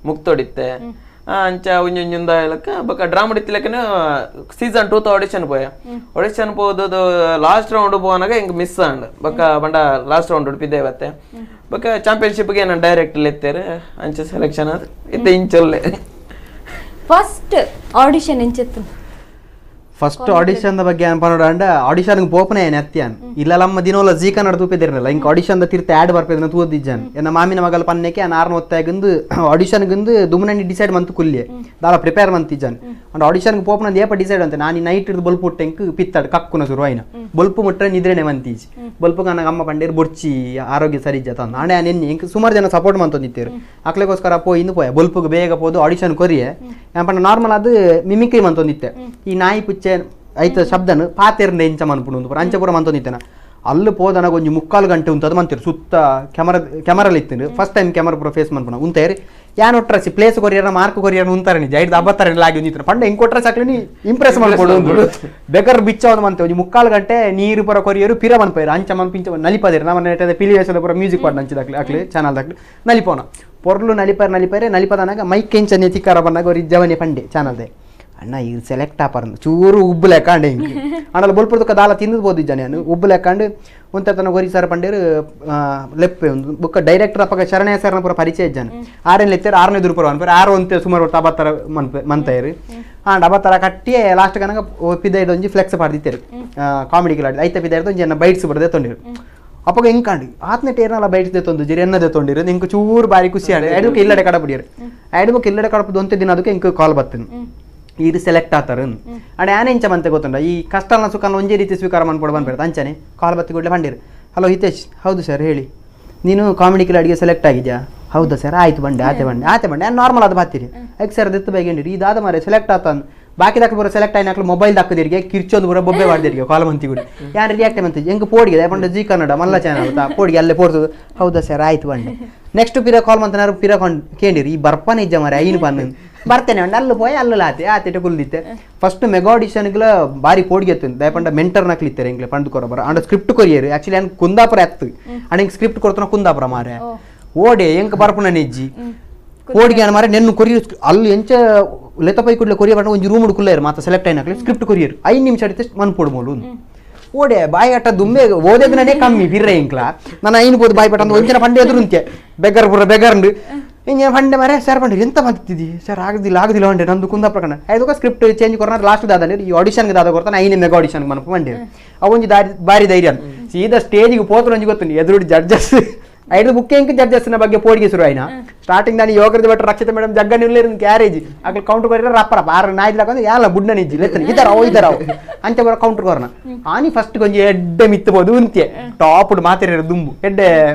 [SPEAKER 2] ಮುಕ್ತ ಹೊಡಿತ್ತೆ ಅಂಚ ಒಂಜೊಂದ ಹೇಳಕ್ಕ ಬೊಕ್ಕ ಡ್ರಾಮಾ ಹೊಡಿತಿಲಕ್ಕನ ಸೀಸನ್ 2 ಆಡಿಷನ್ ಪೋದು ಲಾಸ್ಟ್ ರೌಂಡ್ ಪೋನಾಗ ಹಿಂಗ್ ಮಿಸ್ ಆಂಡ್ ಬೊಕ್ಕ ಬಂಡ ಲಾಸ್ಟ್ ರೌಂಡ್ ಉಡುಪಿದ್ದೇವತ್ತೆ ಬೊಕ್ಕ ಚಾಂಪಿಯನ್ಶಿಪ್ಗೆ ನಾನು ಡೈರೆಕ್ಟ್ ಲೆತ್ತೇರೆ ಅಂಚ ಸೆಲೆಕ್ಷನ್ ಅದು ಇತ್ತೆ ಇಂಚೊಲ್ಲೆ
[SPEAKER 1] ಫಸ್ಟ್ ಆಡಿಷನ್ ಎಂಚಿತ್ತು
[SPEAKER 3] ಫಸ್ಟ್ ಆಡಿಷನ್ ಬಗ್ಗೆ ಅನ್ಪಂಡ ಆಡಿಷನ್ ಪೋಪನೆ ಏನ್ ಅತ್ಯಾನ್ ಇಲ್ಲ ನಮ್ಮ ದಿನೋಲ ಜೀ ಕನ್ನಡ ತೂಪಿದಿರಲಿಲ್ಲ ಇಂಕ ಆಡಿಷನ್ ತಿರ್ತಿ ಆಡ್ ಬರ್ಪೇದ ತೂದಿಜ್ಜಾನ್ ಎನ್ನ ಮಾಮಿನ ಮಗಲ ಪನ್ನಕ್ಕೆ ಆರ್ನ ಒತ್ತಾಗಂದು ಆಡಿಷನ್ ಗಂದು ದುಮ್ನಂಡಿ ಡಿಸೈಡ್ ಮಂತು ಕುಲ್ಲೆ ದಾಲ ಪ್ರಿಪೇರ್ ಮಂತಿಜ್ಜಾನ್ ಅಂಡ್ ಆಡಿಷನ್ ಪೋಪನ ಏಪ ಡಿಸೈಡ್ ಅಂತ ನಾನು ನೈಟ್ ಇರ್ದು ಬಲ್ಪ್ ಹುಟ್ಟೆಂಕ್ ಪಿತ್ತಾಡ್ ಕಕ್ಕುನ ಶುರು ಆಯ್ನ ಬಲ್ಪ್ ಮುಟ್ರೆ ನಿದ್ರೆನೆ ಮಂತೀಜ್ ಬಲ್ಪ್ ನನಗೆ ಅಮ್ಮ ಪಂಡೇರು ಬೊಡ್ಚಿ ಆರೋಗ್ಯ ಸರಿ ಜತ ನಾಳೆ ನೆನ್ನೆ ಇಂಕ ಸುಮಾರು ಜನ ಸಪೋರ್ಟ್ ಮಂತೊಂದಿತ್ತೇರು ಅಕ್ಲೆಗೋಸ್ಕರ ಪೋ ಇಂದು ಪೋಯ ಬಲ್ಪ್ಗೆ ಬೇಗ ಪೋದು ಆಡಿಷನ್ ಕೊರಿಯೆ ಪಂಡ ನಾರ್ಮಲ್ ಅದು ಮಿಮಿಕ್ರಿ ಮಂತೊಂದಿತ್ತೆ ಈ ನಾಯಿ ಪುಚ್ಚೆ ಐತ ಶಬ್ದನು ಪಾತೆರ್ನ ಎಂಚ ಮನ್ಪುಂಡು ಅಂಚಪುರ ಮಂತೊಂದಿತ್ತೇನ ಅಲ್ಲಿ ಪೋದನಾಗ ಒಂಜಿ 3/4 ಗಂಟೆ ಉಂಟು ಅದು ಮಂತಿರು ಸುತ್ತ ಕ್ಯಾಮರಲ್ಲಿ ಇತ್ತು ಫಸ್ಟ್ ಟೈಮ್ ಕ್ಯಾಮರಾ ಪೂರ ಫೇಸ್ ಮನ್ಪುಣ ಉಂತೇರಿ ಯಾನ್ ಒಟ್ರಸಿ ಪ್ಲೇಸ್ ಕೊರಿಯರ್ ಮಾರ್ಕ್ ಕೊರಿಯರ್ ಉಂತಾರೆ ನಿಜ ಐದು ಅಬ್ಬತ್ತಾರೆ ಲಾಗಿ ಒಂದಿತ್ತು ಪಂಡ ಹೆಂಗ್ ಕೊಟ್ರೆ ಸಾಕ್ಲಿ ಇಂಪ್ರೆಸ್ ಮಾಡ್ಕೊಡು ಬೆಕರ್ ಬಿಚ್ಚ ಒಂದು ಮಂತೆ ಒಂಜಿ 3/4 ಗಂಟೆ ನೀರು ಪರ ಕೊರಿಯರು ಪಿರ ಮನ್ಪೈರು ಅಂಚ ಮನ್ಪಿಂಚ ನಲಿಪದಿರು ನಮ್ಮ ನೆಟ್ಟದ ಪಿಲಿ ವೇಷದ ಪೂರ ಮ್ಯೂಸಿಕ್ ಪಾಡ್ ಹಂಚಿದಾಕ್ಲಿ ಹಾಕ್ಲಿ ಚಾನಲ್ ದಾಕ್ಲಿ ನಲಿಪೋನ ಪೊರ್ಲು ನಲಿಪರೆ ನಲಿಪದನಾಗ ಮೈಕ್ ಎಂಚನೆ ತಿಕ್ಕಾರ ಬಂದಾಗ ಅವ್ರ ಜವನಿ ಪಂಡೆ ಚಾನಲ್ದೆ ಅಣ್ಣ ಈಗ ಸೆಲೆಕ್ಟ್ ಆಪರ್ ಚೂರು ಉಬ್ಬು ಲೆಕ್ಕಾಂಡೆ ಹಿಂಗೆ ಅಣ್ಣಲ್ಲಿ ಬೊಲ್ಪುರ್ದಕ್ಕ ದಾಲ ತಿಂದಿರ್ಬೋದು ಇದ್ದಾನೆ ನಾನು ಉಬ್ಬು ಲೆಕ್ಕಾಂಡು ಒಂತ ತನ ಗೊರಿ ಸರ್ ಪಂಡೇರು ಲೆಪ್ಪೆ ಒಂದು ಬುಕ್ಕ ಡೈರೆಕ್ಟರ್ ಅಪ್ಪ ಶರಣಯ್ಯ ಸರ್ನ ಪೂರ ಪರಿಚಯ ಇದ್ದಾನೆ ಆರೇನು ಲೆತ್ತೇರು 6ನೇ ದುರ್ಪುರ ಅನ್ಪೇರು 6 ಅಂತೆ ಸುಮಾರು ಒಟ್ಟು ಅಬತ್ತರ ಮಂತೇರು ಅಬತ್ತರ ಕಟ್ಟಿ ಲಾಸ್ಟ್ ಕನಗ ಪಿದೈದು ಒಂಜಿ ಫ್ಲೆಕ್ಸ್ ಪಾಡ್ದಿತ್ತೇರು ಕಾಮಿಡಿ ಕಿಲಾಡಿ ಐತ ಪಿದೈದು ಒಂಜಿ ಎನ್ನ ಬೈಟ್ಸ್ ಬರದೆ ತೊಂಡಿರು ಅಪ್ಪಾಗ ಹೆಂಗೆ ಆತ್ನೆಟ್ ಏನಲ್ಲ ಬೈಟ್ದೆ ತೊಂದು ಜಿರಿ ಎನ್ನದೆ ತೊಂಡಿರು ನಿಂಗೆ ಚೂರು ಬಾರಿ ಖುಷಿ ಆಡಿ ಐಡ್ಬುಕ್ ಇಲ್ಲಡೆ ಕಡಪಡಿಯರು ಐಡ್ಬುಕ್ ಇಲ್ಲಡೆ ಕಡಪದು ಒಂತೆ ದಿನ ಅದಕ್ಕೆ ಹಿಂಗೆ ಕಾಲ್ ಬರ್ತೀನಿ ಇದು ಸೆಲೆಕ್ಟ್ ಆತಾರ ಅಂಡ್ ಯಾನ್ ಎಂಚ ಮಂತೆ ಗೊತ್ತುಂಡ ಈ ಕಷ್ಟನ ಸುಖನ ಒಂದೇ ರೀತಿ ಸ್ವೀಕಾರ ಮಾಡ್ಕೊಂಡು ಬಂದ್ಬಿಡ್ತು ಅಂಚನೆ ಕಾಲ್ ಬತ್ತಿ ಕೊಡ್ಲೆ ಬಂದಿರು ಹಲೋ ಹಿತೇಶ್ ಹೌದು ಸರ್ ಹೇಳಿ ನೀನು ಕಾಮಿಡಿ ಕಿಲಾಡಿಗೆ ಸೆಲೆಕ್ಟ್ ಆಗಿದ್ಯಾ ಹೌದಾ ಸರ್ ಆಯ್ತು ಬಂಡೆ ಆತೆ ಬಂಡೆ ನಾರ್ಮಲ್ ಅದು ಬಾತಿರಿ ಯಾಕೆ ಸರ್ ದತ್ತು ಬೈಗಂಡಿರಿ ಇದಾದ ಮಾರೆ ಸೆಲೆಕ್ಟ್ ಆತ ಬಾಕಿ ದಾಖಲು ಬರೋ ಸೆಲೆಕ್ಟ್ ಆಯ್ನಾಕ್ಲು ಮೊಬೈಲ್ ದಾಕದಿರಿಗೆ ಕಿರ್ಚೋದು ಬರೋ ಬೊಬ್ಬೆ ಮಾಡ್ದಿರಿಗೆ ಕಾಲ್ ಮಂತಿ ಗುಡಿ ಯಾರು ರಿಯಾಕ್ಟ್ ಮಂತಿ ಹೆಂಗೆ ಪೋಡಿಗೆ ಪಂಡ ಜಿ ಕನ್ನಡ ಮಲ್ಲ ಚಾನಲ್ ಪೋಡಿಗೆ ಅಲ್ಲೇ ಪೋಡ್ಸೋದು ಹೌದಾ ಸರ್ ಆಯ್ತು ಬಂಡೆ ನೆಕ್ಸ್ಟ್ ಪಿರ ಕಾಲ್ ಮಂತನಾರು ಪಿರ ಕೇಳಿರಿ ಈ ಬರ್ಪನ ಇಜ್ಜ ಮಾರೆ ಐನು ಪನ್ನ ಬರ್ತೇನೆ ಅಂಡ್ ಅಲ್ಲಿ ಪೋಯ್ ಅಲ್ಲ ಆತೆ ಕುಲ್ದಿತ್ತೆ ಫಸ್ಟ್ ಮೆಗಾ ಆಡಿಷನ್ಗಳ ಬಾರಿ ಪೋಡಿಗೆ ಎತ್ತು ದಯಪಂಡ ಮೆಂಟರ್ ನಾಕ್ಲಿತ್ತಾರೆ ಎಂಗ್ಲೆ ಪಂಡ್ ಕೊರಬರ ಅಂಡ್ ಸ್ಕ್ರಿಪ್ಟ್ ಕೊರಿಯರು ಆಕ್ಚುಲಿ ಏನು ಕುಂದಾಪುರ ಎತ್ತು ಅಂಡ್ ಹಿಂಗೆ ಸ್ಕ್ರಿಪ್ಟ್ ಕೊಡ್ತಾನ ಕುಂದಾಪುರ ಮಾರೆ ಓಡೆ ಹೆಂಗ್ ಬರ್ಪುನ ನೆಜ್ಜಿ ಕೋಡಿಗೆ ಅನ್ನ ಮಾರೆ ನೆನ್ನು ಕೊರಿಯರ್ ಅಲ್ಲಿ ಎಂಚ ಲೆತಪೈ ಕುಡ್ಲೆ ಕೊರಿಯರ್ ಬಣ್ಣ ಒಂಜಿ ರೂಮ್ ಕುಲ್ಲೇರು ಮಾತ್ರ ಸೆಲೆಕ್ಟ್ ಆಯ್ನಾಕ್ಲಿ ಸ್ಕ್ರಿಪ್ಟ್ ಕೊರಿಯರ್ 5 ನಿಮಿಷ ಅಡಿತೆ ಮನ್ಪೋಡು ಮೂಲು ಓಡೆ ಬಾಯಿ ಅಟ್ಟ ದುಮ್ಮೆ ಓದೇದನೇ ಕಮ್ಮಿ ಬಿರ್ರೆ ಇಂಕ್ಲ ನಾನು ಐನು ಬೋದು ಬಾಯಿ ಪಟ್ಟ ಒಂಚಿನ ಪಂಡೆ ಎದುರುಂತೆ ಬೆಗರ್ ಪೂರ ಬೆಗರ್ಂಡು ಹಿಂಗೆ ಪಂಡೆ ಮರೆ ಸರ್ ಪಂಡೆ ಎಂತ ಬಂದಿದ್ದಿ ಸರ್ ಆಗದಿಲ್ಲ ಹೊಂಡೆ ನಂದು ಕುಂದ ಪ್ರಕರಣ ಐದಕ್ಕ ಸ್ಕ್ರಿಪ್ಟ್ ಚೇಂಜ್ ಕೊರ ಲಾಸ್ಟ್ ದಾದ ಈ ಆಡಿಷನ್ಗೆ ದಾದ ಕೊಡ್ತಾನೆ 5 ಮೆಗಾ ಆಡಿಷನ್ಗೆ ಮನಪ ಮಂಡೆ ಅವೊಂಜಿ ಬಾರಿ ಧೈರ್ಯ ಸೀದಾ ಸ್ಟೇಜಿಗೆ ಪೋತ್ರ ಒಂಜಿ ಗೊತ್ತು ಎದುರು ಜಡ್ಜಸ್ 5 ಬುಕ್ಕಿಂಗ್ ಜಡ್ಜಸ್ನ ಬಗ್ಗೆ ಪೋಡಿಗೆ ಶುರು ಆಯ್ನ ಸ್ಟಾರ್ಟಿಂಗ್ ನಾನು ಯೋಗದ ಭಟ್ರು ರಕ್ಷಿತ ಮೇಡಮ್ ಜಗ್ಗ ನಿಲ್ಲೇರು ಕ್ಯಾರೇಜ್ ಆಗ ಕೌಂಟರ್ ಕೊರಿರ ರಪ್ಪರ 6 ನಾಯ್ದು ಯಾಲ ಬುಡ್ನ ನಿಜ್ಜಿ ಲೆತ್ತನ ಇದಾರ ಅಂಚೆ ಬರೋ ಕೌಂಟರ್ ಕೊರನ ಆನಿ ಫಸ್ಟ್ ಗೊಂಜಿ ಎಡ್ಡೆ ಮಿತ್ತಬೋದು ಉಂತೆ ಟಾಪ್ ಮಾತಿರ ದುಂಬು ಎಡ್ಡೆ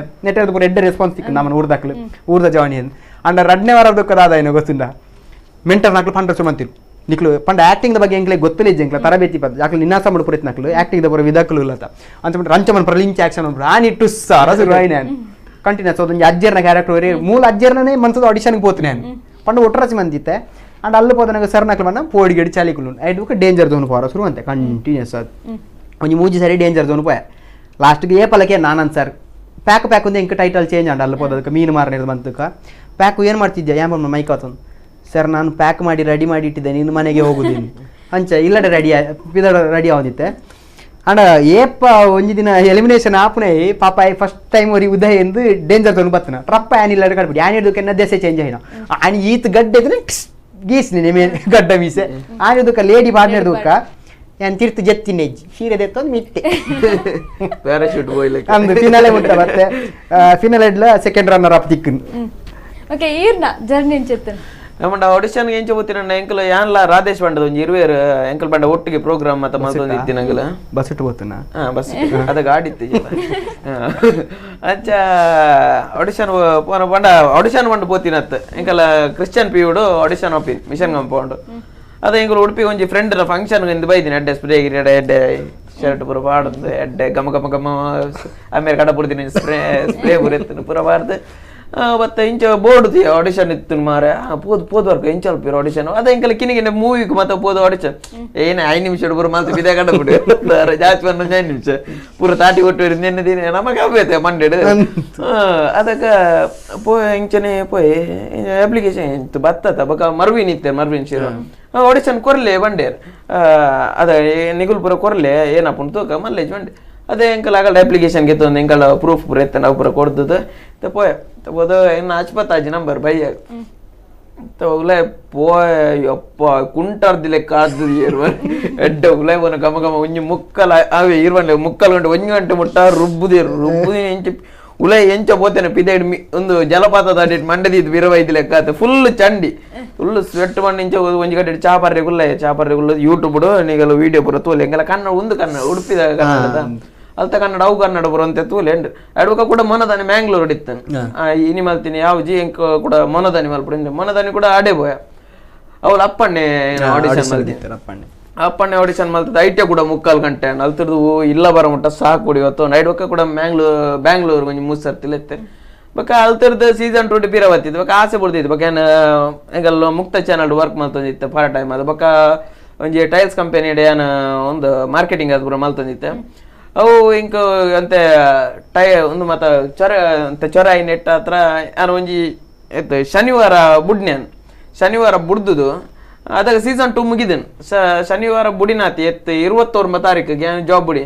[SPEAKER 3] ನೆಟ್ಟದ ಪೂರ ಎಡ್ಡೆ ರೆಸ್ಪಾನ್ಸ್ ಸಿಕ್ಕ ನಮ್ಮನ್ನು ಊರ್ದಾಕ್ಲು ಊರ್ದ ಜವಾನಿ ಅಂಡ 2ನೇ ವಾರ ದುಃಖದಾದ ಏನೋ ಗೊತ್ತುಂಡ ಮೆಂಟರ್ ನಾಕ್ಲು ಪಂಡ್ರ ಸುಮಂತಿರು ನಿಕ್ಲು ಪಂಡ ಆಕ್ಟಿಂಗ್ ಬಗ್ಗೆ ಎಂಕ್ಲೆ ಗೊತ್ತಿಲ್ಲ ಎಂಕ್ಲ ತರಬೇತಿ ಪದ ಯಾಕೆ ನಿನ್ನಾಸ ಮಾಡಿ ಪುರಿತ್ ನಕ್ಲು ಆಕ್ಟಿಂಗ್ ಪೂರ ವಿಧಕ್ಲು ಇಲ್ಲತ ಅಂತ ಬಿಟ್ಟು ರಂಚಮನ್ ಪರ ಲಿಂಚ್ ಆಕ್ಷನ್ ಮಾಡ್ಬಿಟ್ಟು ಆನಿ ಟುಸ್ಸಾರ ಶುರು ಆಯ್ನ ಕಂಟಿನ್ಯೂಸ್ ಅದೊಂದು ಅಜ್ಜರ್ನ ಕ್ಯಾರೆಕ್ಟರ್ ಮೂಲ ಅಜ್ಜರ್ನೇ ಮನ್ಸದ ಆಡಿಷನ್ಗೆ ಹೋಗ್ತೀನಿ ನಾನು ಪಂಡ ಒಟ್ಟರಸಿ ಮಂದಿತ್ತೆ ಅಂಡ್ ಅಲ್ಲಿ ಹೋದನಾಗ ಸರ್ ನಕ್ಲು ಬಣ್ಣ ಪೋಡಿಗಡಿ ಚಾಲಿಕುಲು ಐದು ಡೇಂಜರ್ ಝೋನ್ ಪೋರ ಶುರು ಅಂತೆ ಕಂಟಿನ್ಯೂಸ್ ಅದು ಒಂಜಿ 3 ಸರಿ ಡೇಂಜರ್ ಝೋನ್ ಪೋಯ ಲಾಸ್ಟ್ಗೆ ಏಪಲಕ್ಕೆ ನಾನಂತ ಸರ್ ಪ್ಯಾಕ್ ಒಂದು ಎಂಕ ಟೈಟಲ್ ಚೇಂಜ್ ಅಂಡ ಅಲ್ಲಿ ಹೋದಕ್ಕೆ ಮೀನು ಮಾರನೇದು ಬಂತಕ್ಕ ಪ್ಯಾಕ್ ಏನು ಮಾಡ್ತಿದ್ಯಾ ಯಾಮ ಮೈಕ್ ಆತಂದು ಸರ್ ನಾನು ಪ್ಯಾಕ್ ಮಾಡಿ ರೆಡಿ ಮಾಡಿ ಇಟ್ಟಿದ್ದೆ ನಿನ್ನ ಮನೆಗೆ ಹೋಗುದೀನಿ ಅಂಚ ಇಲ್ಲಡೆ ರೆಡಿ ಆಗೋದಿತ್ತೆ ಅಂಡ ಏಪ ಒಂಜಿ ದಿನ ಎಲಿಮಿನೇಷನ್ ಆಪುನೆ ಪಾಪ ಫಸ್ಟ್ ಟೈಮ್ ಅವ್ರಿ ಉದಯ ಎಂದು ಡೇಂಜರ್ ಝೋನ್ ಬತ್ತನ ಟ್ರಪ್ಪ ಆ್ಯನ್ ಇಲ್ಲಡೆ ಕಡ್ಬಿಡಿ ಆ್ಯನ್ ಹಿಡಿದಕ್ಕೆ ದೇಶ ಚೇಂಜ್ ಆಯ್ನ ಆ್ಯನ್ ಈತ್ ಗಡ್ಡೆ ಇದ್ರೆ ಗೀಸ್ನಿ ನಿಮೆ ಗಡ್ಡ ಮೀಸೆ ಆ್ಯನ್ ಹಿಡಿದಕ್ಕ ಲೇಡಿ ಬಾಡ್ನೇರ್ದಕ್ಕ ನಾನು ತಿರ್ತು ಜತ್ತಿನ ಹೆಜ್ಜಿ ಸೀರೆ ದೆತ್ತೊಂದು ಮಿತ್ತೆ
[SPEAKER 2] ಪ್ಯಾರಾಶೂಟ್
[SPEAKER 3] ಅಂದು ಫಿನಾಲೆ ಮುಟ್ಟ ಮತ್ತೆ ಫಿನಾಲೆ ಸೆಕೆಂಡ್ ರನ್ನರ್ ಅಪ್ ತಿಕ್ಕನ್
[SPEAKER 1] ಓಕೆ ಈರ್ನ ಜರ್ನಿ ಎಂಚೆತ್ತು
[SPEAKER 2] ನಮ್ಮಂಡ ಆಡಿಷನ್ ಎಂಚ ಗೊತ್ತಿನ ಎಂಕಲ್ ಯಾನ್ಲ ರಾಧೇಶ್ ಬಂಡದ ಒಂಜಿ ಇರುವೇರು ಎಂಕಲ್ ಬಂಡ ಒಟ್ಟಿಗೆ ಪ್ರೋಗ್ರಾಮ್ ಮತ್ತ ಮತ್ತೊಂದು ಇತ್ತಿನಂಗಲ
[SPEAKER 3] ಬಸ್ ಇಟ್ಟು ಗೊತ್ತನ
[SPEAKER 2] ಬಸ್ ಅದ ಗಾಡಿ ಇತ್ತು ಅಂಚ ಆಡಿಷನ್ ಬಂಡ ಆಡಿಷನ್ ಬಂಡ ಪೋತಿನತ್ ಎಂಕಲ್ ಕ್ರಿಶ್ಚಿಯನ್ ಪಿಯುಡು ಆಡಿಷನ್ ಒಪ್ಪಿನ್ ಮಿಷನ್ ಕಾಂಪೌಂಡ್ ಅದ ಹಿಂಗೆ ಉಡುಪಿ ಒಂಜಿ ಫ್ರೆಂಡ್ ಫಂಕ್ಷನ್ ಇಂದ ಬೈದಿನಿ ಎಡ್ಡೆ ಸ್ಪ್ರೇ ಗಿಡ ಎಡ್ಡೆ ಶರ್ಟ್ ಪೂರ ಬಾಡ್ದು ಎಡ್ಡೆ ಗಮ ಗಮ ಗಮ ಆಮೇಲೆ ಕಡ ಪುಡ್ತೀನಿ ಸ್ಪ್ರೇ ಪೂರ ಎತ್ತನು ಪೂರ ಬಾರ್ದು ಮತ್ತೆ ಇಂಚ ಬೋರ್ಡ್ ಆಡಿಷನ್ ಇತ್ತು ಮಾರೆ ಪೋದ್ ವರ್ಗ ಇಂಚ ಅಲ್ಪಿರ ಆಡಿಷನ್ ಅದ ಇಂಕಲ್ಲ ಕಿನಿಗಿನ ಮೂವಿಗೆ ಮತ್ತೆ ಪೋದು ಆಡಿಷನ್ ಏನ 5 ನಿಮಿಷ ಪೂರ ಮಾತು ಬಿದೆ ಕಂಡ ಬಿಡು ಜಾಸ್ತಿ 5 ನಿಮಿಷ ಪೂರ ತಾಟಿ ಕೊಟ್ಟು ನಿನ್ನೆ ದಿನ ನಮಗೆ ಆಬೇತೆ ಮಂಡೆಡ್ ಅದಕ್ಕ ಪೋಯ್ ಇಂಚನೆ ಪೋಯ್ ಅಪ್ಲಿಕೇಶನ್ ಇತ್ತು ಬತ್ತತ ಬಕ ಮರ್ವಿನ್ ಇತ್ತೆ ಮರ್ವಿನ್ ಶಿರೋ ಆಡಿಷನ್ ಕೊರ್ಲೆ ಬಂಡೇರ್ ಅದ ನಿಗುಲ್ ಪೂರ ಕೊರ್ಲೆ ಏನಪ್ಪ ತೂಕ ಮಲ್ಲೇಜ್ ಬಂಡೆ ಅದೇ ಎಂಕಲ್ ಆಗಲ್ಲ ಅಪ್ಲಿಕೇಶನ್ಗೆ ತಂದು ಎಂಕಲ್ ಪ್ರೂಫ್ ಪೂರ ಎತ್ತ ನಾವು ಪೂರ ಕೊಡ್ತದ ಪೋಯ ತಗೋದು ಇನ್ನು ಹಚ್ಪತ್ತಾಜಿ ನಂಬರ್ ಬೈಯ ತಗೊಲೆ ಪೋಯ ಯಪ್ಪ ಕುಂಟಾರ್ದಿ ಲೆಕ್ಕ ಆದ್ದು ಎಡ್ಡ ಉಲೆ ಒಂದು ಗಮ ಗಮ ಒಂಜಿ ಮುಕ್ಕಲ್ ಅವೇ ಇರುವಂಡೆ ಮುಕ್ಕಲ್ ಗಂಟೆ 1 ಗಂಟೆ ಮುಟ್ಟ ರುಬ್ಬುದಿ ಎಂಚ ಉಲೆ ಎಂಚ ಪೋತೇನೆ ಪಿದೆಡ್ ಒಂದು ಜಲಪಾತ ದಾಟಿಟ್ಟು ಮಂಡದಿದ್ದು ಬಿರವೈದು ಲೆಕ್ಕ ಆತ ಫುಲ್ ಚಂಡಿ ಫುಲ್ ಸ್ವೆಟ್ ಮಾಡಿ ಇಂಚ ಒಂಜಿ ಗಂಟೆ ಚಾಪರ್ರೆ ಗುಲ್ಲ ಯೂಟ್ಯೂಬ್ ನೀಗೆಲ್ಲ ವಿಡಿಯೋ ಪೂರ ತೋಲೆ ಎಂಗೆಲ್ಲ ಕನ್ನಡ ಒಂದು ಕನ್ನಡ ಉಡುಪಿದ ಕನ್ನಡದ ಅಲ್ತ ಕನ್ನಡ ಅವು ಕನ್ನಡ ಬರುವಂತೆ ತೂಲೆ ಅಡ್ವಕ ಕೂಡ ಮೊನದಾನಿ ಮ್ಯಾಂಗ್ಳೂರ್ ಹೊಡಿತಾನೆ ಇನಿ ಮಲ್ತೀನಿ ಯಾವ ಜಿ ಎಂಕ್ ಕೂಡ ಮೊನದಾನಿ ಮಲ್ಪಡ ಮೊನದಾನಿ ಕೂಡ ಆಡೇ ಬೋಯ ಅವಳು ಅಪ್ಪಣ್ಣೆ ಆಡಿಷನ್ ಮಲ್ತಿರ್ತಾರೆ ಅಪ್ಪಣ್ಣೆ ಆಡಿಷನ್ ಮಲ್ತದ ಐಟೆ ಕೂಡ 3 ಗಂಟೆ ಅಲ್ತಿರ್ದು ಇಲ್ಲ ಬರ ಮುಟ್ಟ ಸಾಕು ಕುಡಿ ಹೊತ್ತು ಅಡ್ವಕ ಕೂಡ ಬ್ಯಾಂಗ್ಳೂರ್ ಒಂಜಿ 3 ಸರ್ತಿಲ್ ಎತ್ತೇನೆ ಬಕ ಅಲ್ತಿರ್ದು ಸೀಸನ್ 2 ಬೀರವತ್ತಿದ್ದು ಬಕ ಆಸೆ ಬಿಡ್ತಿತ್ತು ಬಕ ಏನು ಈಗಲ್ಲ ಮುಕ್ತ ಚಾನಲ್ ವರ್ಕ್ ಮಲ್ತಂದಿತ್ತು ಪಾರ್ಟ್ ಟೈಮ್ ಅದು ಬಕ ಒಂಜಿ ಟೈಲ್ಸ್ ಕಂಪನಿ ಏನು ಒಂದು ಮಾರ್ಕೆಟಿಂಗ್ ಅದು ಪೂರ ಮಲ್ತಂದಿತ್ತೆ ಅವು ಇಂಕ ಅಂತೆ ಒಂದು ಮತ್ತ ಚೊರ ನೆಟ್ಟ ಹತ್ರ ಯಾರು ಒಂಜಿ ಎತ್ತು ಶನಿವಾರ ಶನಿವಾರ ಬುಡ್ದುದು ಅದಾಗ ಸೀಸನ್ 2 ಮುಗಿದನು ಶನಿವಾರ ಬುಡಿನಾತಿ ಎತ್ತು 21 ತಾರೀಕಿಗೆ ಜಾಬ್ ಬುಡಿ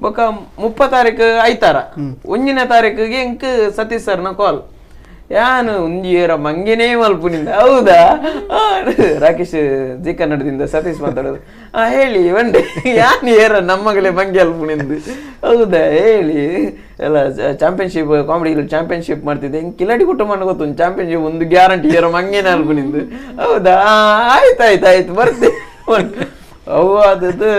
[SPEAKER 2] ಬೊಕ್ಕ 30 ತಾರೀಕು ಐತಾರ 1ನೇ ತಾರೀಕಿಗೆ ಇಂಕ ಸತೀಶ್ ಸರ್ನ ಕಾಲ್ ಯಾನು ಒಂದಿಯರ ಮಂಗೆನೇ ಮಲ್ಪುನಿಂದ ಹೌದಾ ರಾಕೇಶ್ ಜಿ ಕನ್ನಡದಿಂದ ಸತೀಶ್ ಮಾತಾಡೋದು ಹೇಳಿ ಒಂಡೆ ಯಾನ್ ಏರ ನಮ್ಮಗಳೇ ಮಂಗೆ ಅಲ್ಪುನಿಂದು ಹೌದಾ ಹೇಳಿ ಎಲ್ಲ ಚಾಂಪಿಯನ್ಶಿಪ್ ಕಾಮಿಡಿ ಚಾಂಪಿಯನ್ಶಿಪ್ ಮಾಡ್ತಿದ್ದೆ ಹಿಂಗೆ ಕಿಲಾಡಿ ಕುಟುಂಬ ಗೊತ್ತು ಚಾಂಪಿಯನ್ಶಿಪ್ ಒಂದು ಗ್ಯಾರಂಟಿ ಏರ ಮಂಗೇನೆ ಅಲ್ಪುನಿಂದು ಹೌದಾ ಆಯ್ತು ಬರ್ತೆ ಅವು ಅದದ್ದು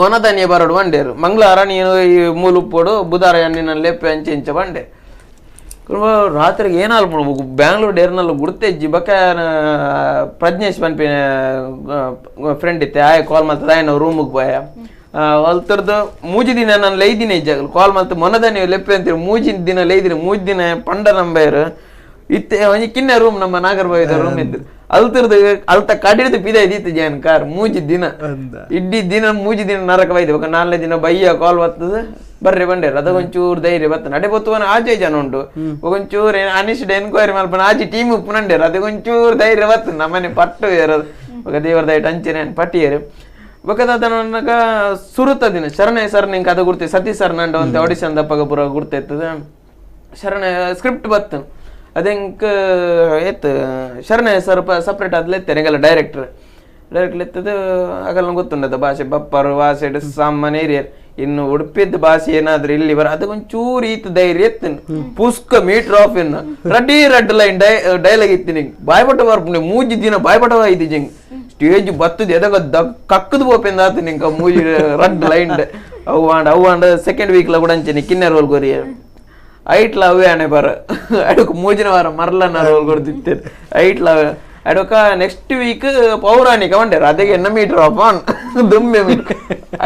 [SPEAKER 2] ಮೊನದಾನಿಯ ಬರೋಡು ಬಂಡೇರು ಮಂಗಳವಾರ ನೀನು ಈ ಮೂಲುಪ್ಪೋಡು ಬುಧವಾರ ಎಣ್ಣಿನ ಲೆಪ್ಪೆ ಇಂಚ ಬಂಡೆ ರಾತ್ರಿಗೆ ಏನಾಲ್ಪು ಬ್ಯಾಂಗ್ಳೂರ್ ಡೇರ್ನಲ್ಲಿ ಗುಡ್ತೆಜ್ಜಿ ಬಕ್ಕ ಪ್ರಜ್ನೇಶ್ ಪನ್ಪಿ ಫ್ರೆಂಡ್ ಇತ್ತೆ ಆಯ್ ಕಾಲ್ ಮಾಡ್ತದ ಆಯ್ ನಾವು ರೂಮಿಗೆ ಬಾಯ ಅಲ್ತರದ್ದು ಮೂಜಿ ದಿನ ನಾನು ಲೈದಿನ ಇಜ್ಜಾಗಲ್ ಕಾಲ್ ಮಾಡ್ತು ಮೊನದಾನಿ ಲೆಪ್ಪೆ ಅಂತೀರಿ ಮೂಜಿನ ದಿನ ಲೈದಿನ 3 ದಿನ ಪಂಡ ನಂಬೇರು ಇತ್ತೆ ಒಂಜಿ ಕಿನ್ನ ರೂಮ್ ನಮ್ಮ ನಾಗರಬಾವಿದ ರೂಮ್ ಇದ್ದು ಅಲ್ತಿರ್ದು ಅಲ್ತ ಕಡಿದು ಪಿದ ಇದ್ದಿತ್ತು ಜಾನ್ ಕಾರ್ ಮೂಜಿ ದಿನ ಇಡ್ಡಿ ದಿನ ಮೂಜಿ ದಿನ ನರಕ ಬೈದು 4 ದಿನ ಬಯ್ಯ ಕಾಲ್ ಬರ್ತದ ಬರ್ರಿ ಬಂಡೇರು ಅದ ಒಂಚೂರು ಧೈರ್ಯ ಬತ್ತ ನಡೆ ಬತ್ತುವನ ಆಚೆ ಜನ ಉಂಟು ಒಂಚೂರು ಅನಿಶ್ಡ್ ಎನ್ಕ್ವೈರಿ ಮಾಡ್ಕೊಂಡು ಆಚೆ ಟೀಮ್ ಉಪ್ಪುನಂಡೇರು ಅದಕ್ಕೆ ಒಂಚೂರು ಧೈರ್ಯ ಬತ್ತು ನಮ್ಮನೆ ಪಟ್ಟು ಏರೋದು ದೇವರ ದಯಟ್ ಅಂಚೆನೆ ಪಟ್ಟಿಯರು ಬಕದಾದನಕ ಸುರುತ ದಿನ ಶರಣಯ್ಯ ಸರ್ ನಿಂಗೆ ಅದು ಗುರ್ತಿ ಸತೀಶ್ ಸರ್ ನಂಡು ಅಂತ ಆಡಿಷನ್ ದಪ್ಪಗ ಪೂರ ಗುರ್ತಿರ್ತದ ಶರಣಯ್ಯ ಸ್ಕ್ರಿಪ್ಟ್ ಬತ್ತು ಅದೆಂಕ ಎತ್ತು ಶರಣಯ್ಯ ಸರ್ ಸಪ್ರೇಟ್ ಆದ್ಲೆ ತೆರೆಗಲ್ಲ ಡೈರೆಕ್ಟರ್ ಎತ್ತದು ಆಗಲ್ಲ ಗೊತ್ತುಂಡದ ಭಾಷೆ ಬಪ್ಪರು ವಾಸೆಡ್ ಸಾಮಾನ್ಯ ಏರಿಯರ್ ಇನ್ನು ಉಡುಪಿದ ಭಾಷೆ ಏನಾದ್ರೂ ಇಲ್ಲಿ ಬರ ಅದಕ್ಕೊಂಚೂರು ಈತ ಧೈರ್ಯ ಎತ್ತನು ಪುಸ್ಕ ಮೀಟರ್ ಆಫ್ ಇನ್ನು ರೆಡ್ ಲೈನ್ ಡೈಲಾಗ್ ಇತ್ತೀನಿ ಬಾಯ್ಬಟ ಬರ್ಪು ಮೂಜಿ ದಿನ ಬಾಯ್ಬಟ ಐತಿ ಜಿಂಗ್ ಸ್ಟೇಜ್ ಬತ್ತದ ಎದಾಗ ಕಕ್ಕದ ಬೋಪೆಂದ ಆತ ನಿಂಕ ಮೂಜಿ ರೆಡ್ ಲೈನ್ ಅವು ಅಂಡ ಸೆಕೆಂಡ್ ವೀಕ್ಲ ಕೂಡ ಅಂಚೆ ಕಿನ್ನರ್ ಹೋಲ್ ಕೊರಿಯ ಐಟ್ಲ ಅವೇ ಅಣೆ ಬರ ಅಡಕ್ ಮೂಜಿನ ವಾರ ಮರಲನ್ನ ಹೋಲ್ ಕೊಡ್ತಿತ್ತೇನೆ ಐಟ್ಲ ಅಡಕ ನೆಕ್ಸ್ಟ್ ವೀಕ್ ಪೌರಾಣಿಕ ಬಂಡೇರು ಅದಕ್ಕೆ ಎನ್ನ ಮೀಟರ್ ಆಫ್ ಆನ್ ದುಮ್ಮೆ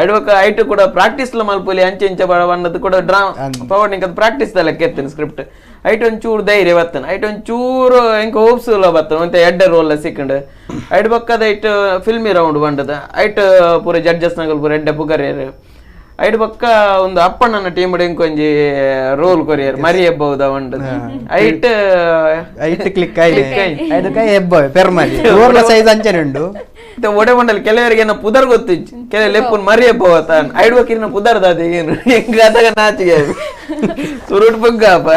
[SPEAKER 2] ಅಡಕ ಐಟು ಕೂಡ ಪ್ರಾಕ್ಟೀಸ್ ಮಲ್ಪಲಿ ಅಂಚೆ ಬಣ್ಣದ್ದು ಕೂಡ ಪೌರಾಣಿಕ ಪ್ರಾಕ್ಟೀಸ್ ಲೆಕ್ಕ ಎತ್ತೇನೆ ಸ್ಕ್ರಿಪ್ಟ್ ಐಟ್ ಒಂಚೂರು ಧೈರ್ಯ ಬರ್ತೇನೆ ಐಟ್ ಒಂಚೂರು ಹೆಂಗೆ ಹೋಪ್ಸುಲ್ಲ ಬರ್ತೇನೆ ಮತ್ತೆ ಎಡ್ಡ ರೋಲ್ ಸಿಕ್ಕಂಡು ಐಟ್ ಬಕ್ಕದ ಐಟ್ ಫಿಲ್ಮಿ ರೌಂಡ್ ಬಂಡದ ಐಟ್ ಪೂರ ಜಡ್ಜಸ್ ನಗಲ್ ಪೂರ ಎಡ್ಡ ಪುಗರ್ಯರು ಐಟ್ ಪಕ್ಕ ಒಂದು ಅಪ್ಪಣ್ಣನ ಟೀಮ್ ಕೊಂಜಿ ರೋಲ್ ಕೊರಿಯರ್ ಮರಿ ಎಬ್ಬೌದ ಉಂಡು ಐಟ್
[SPEAKER 3] ಕ್ಲಿಕ್ ಸೈಜ್ ಅಂಚನೆ ಉಂಡು
[SPEAKER 2] ಒಡೆ ಮಂಡಲ್ ಕೆಲವರಿಗೆ ಏನೋ ಪುದರ್ ಗೊತ್ತಿಜ್ಜಿ ಕೆಲವು ಲೆಪ್ಪನ್ ಮರಿ ಎಬ್ಬವತ್ತ ಐಡ್ವಕ್ಕಿನ ಪುದರ್ದಾದ ಏನು ಹೆಂಗ ಅದಾಗ ನಾಚಿಗೆ ಸುರುಟ್ ಪುಗ್ಗಪ್ಪ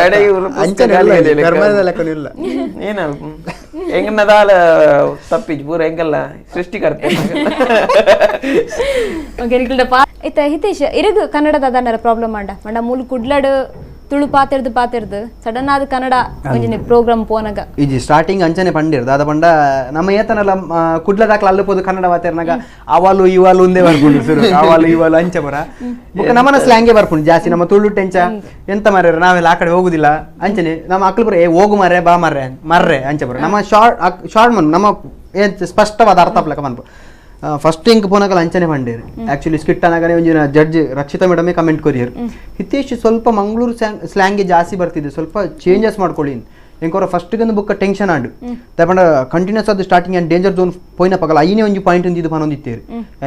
[SPEAKER 2] ಏನಲ್ಪ ಹೆಂಗನದಾಲ ತಪ್ಪಿಜ್ ಪೂರ ಹೆಂಗಲ್ಲ ಸೃಷ್ಟಿಕರ್ತ
[SPEAKER 1] ಇತ್ತ ಹಿತೇಶ್ ಇರಗ್ ಕನ್ನಡದ ಅದನ್ನ ಪ್ರಾಬ್ಲಮ್ ಮಂಡ ಮೂಲು ಕುಡ್ಲಾಡು ತುಳು ಪಾತಿರ್ದು ಸಡನ್ ಆದ ಕನ್ನಡ ಒಂಜಿನ ಪ್ರೋಗ್ರಾಮ್ ಪೋನಾಗ
[SPEAKER 3] ಇಜಿ ಸ್ಟಾರ್ಟಿಂಗ್ ಅಂಚನೆ ಪಂಡಿರ್ದು ಅದ ಪಂಡ ನಮ್ಮ ಏತನಲ್ಲ ಕುಡ್ಲ ದಾಖಲ ಅಲ್ಲಪೋದು ಕನ್ನಡ ಮಾತಾಡ್ನಾಗ ಅವಾಲು ಇವಾಲು ಒಂದೇ ಬರ್ಕೊಂಡು ಶುರು ಅವಾಲು ಇವಾಲು ಅಂಚ ಬರ ಬುಕ್ಕ ನಮ್ಮನ ಸ್ಲ್ಯಾಂಗೆ ಬರ್ಕೊಂಡು ಜಾಸ್ತಿ ನಮ್ಮ ತುಳು ಟೆಂಚ ಎಂತ ಮಾರ್ರೆ ನಾವೆಲ್ಲ ಆ ಕಡೆ ಹೋಗುದಿಲ್ಲ ಅಂಚನೆ ನಮ್ಮ ಅಕ್ಕಳು ಬರ ಹೋಗು ಮಾರ್ರೆ ಬಾ ಮರ್ರೆ ಅಂಚ ಬರ ನಮ್ಮ ಶಾರ್ಟ್ ಮನ್ ನಮ್ಮ ಏನ್ ಸ್ಪಷ್ಟವಾದ ಅರ್ಥ ಪ್ಲಕ ಮನ್ಪು ಫಸ್ಟ್ ಇಂಕ್ ಪೋನಾಗಲ್ಲ ಅಂಚನೆ ಪಂಡೇರು ಆಕ್ಚುಲಿ ಸ್ಕಿಟ್ ಅನ್ನಗಾನೆ ಒಂಜಿನ ಜಡ್ಜ್ ರಕ್ಷಿತಾ ಮೇಡಮೇ ಕಮೆಂಟ್ ಕೊರಿಯರು ಹಿತೇಶ್ ಸ್ವಲ್ಪ ಮಂಗಳೂರು ಸ್ಲ್ಯಾಂಗ್ಗೆ ಜಾಸ್ತಿ ಬರ್ತಿದೆ ಸ್ವಲ್ಪ ಚೇಂಜಸ್ ಮಾಡ್ಕೊಳ್ಳಿ ಎಂಕೋರ ಫಸ್ಟ್ಗೊಂದು ಬುಕ್ಕ ಟೆನ್ಷನ್ ಆಡು ತಗೊಂಡ ಕಂಟಿನ್ಯೂಸ್ ಅದು ಸ್ಟಾರ್ಟಿಂಗ್ ಆ್ಯಂಡ್ ಡೇಂಜರ್ ಝೋನ್ ಪೋಯ್ನ ಪಗಲ ಐನೇ ಒಂಜಿ ಪಾಯಿಂಟ್ ಇದು ಪನೊಂದಿತ್ತೇರು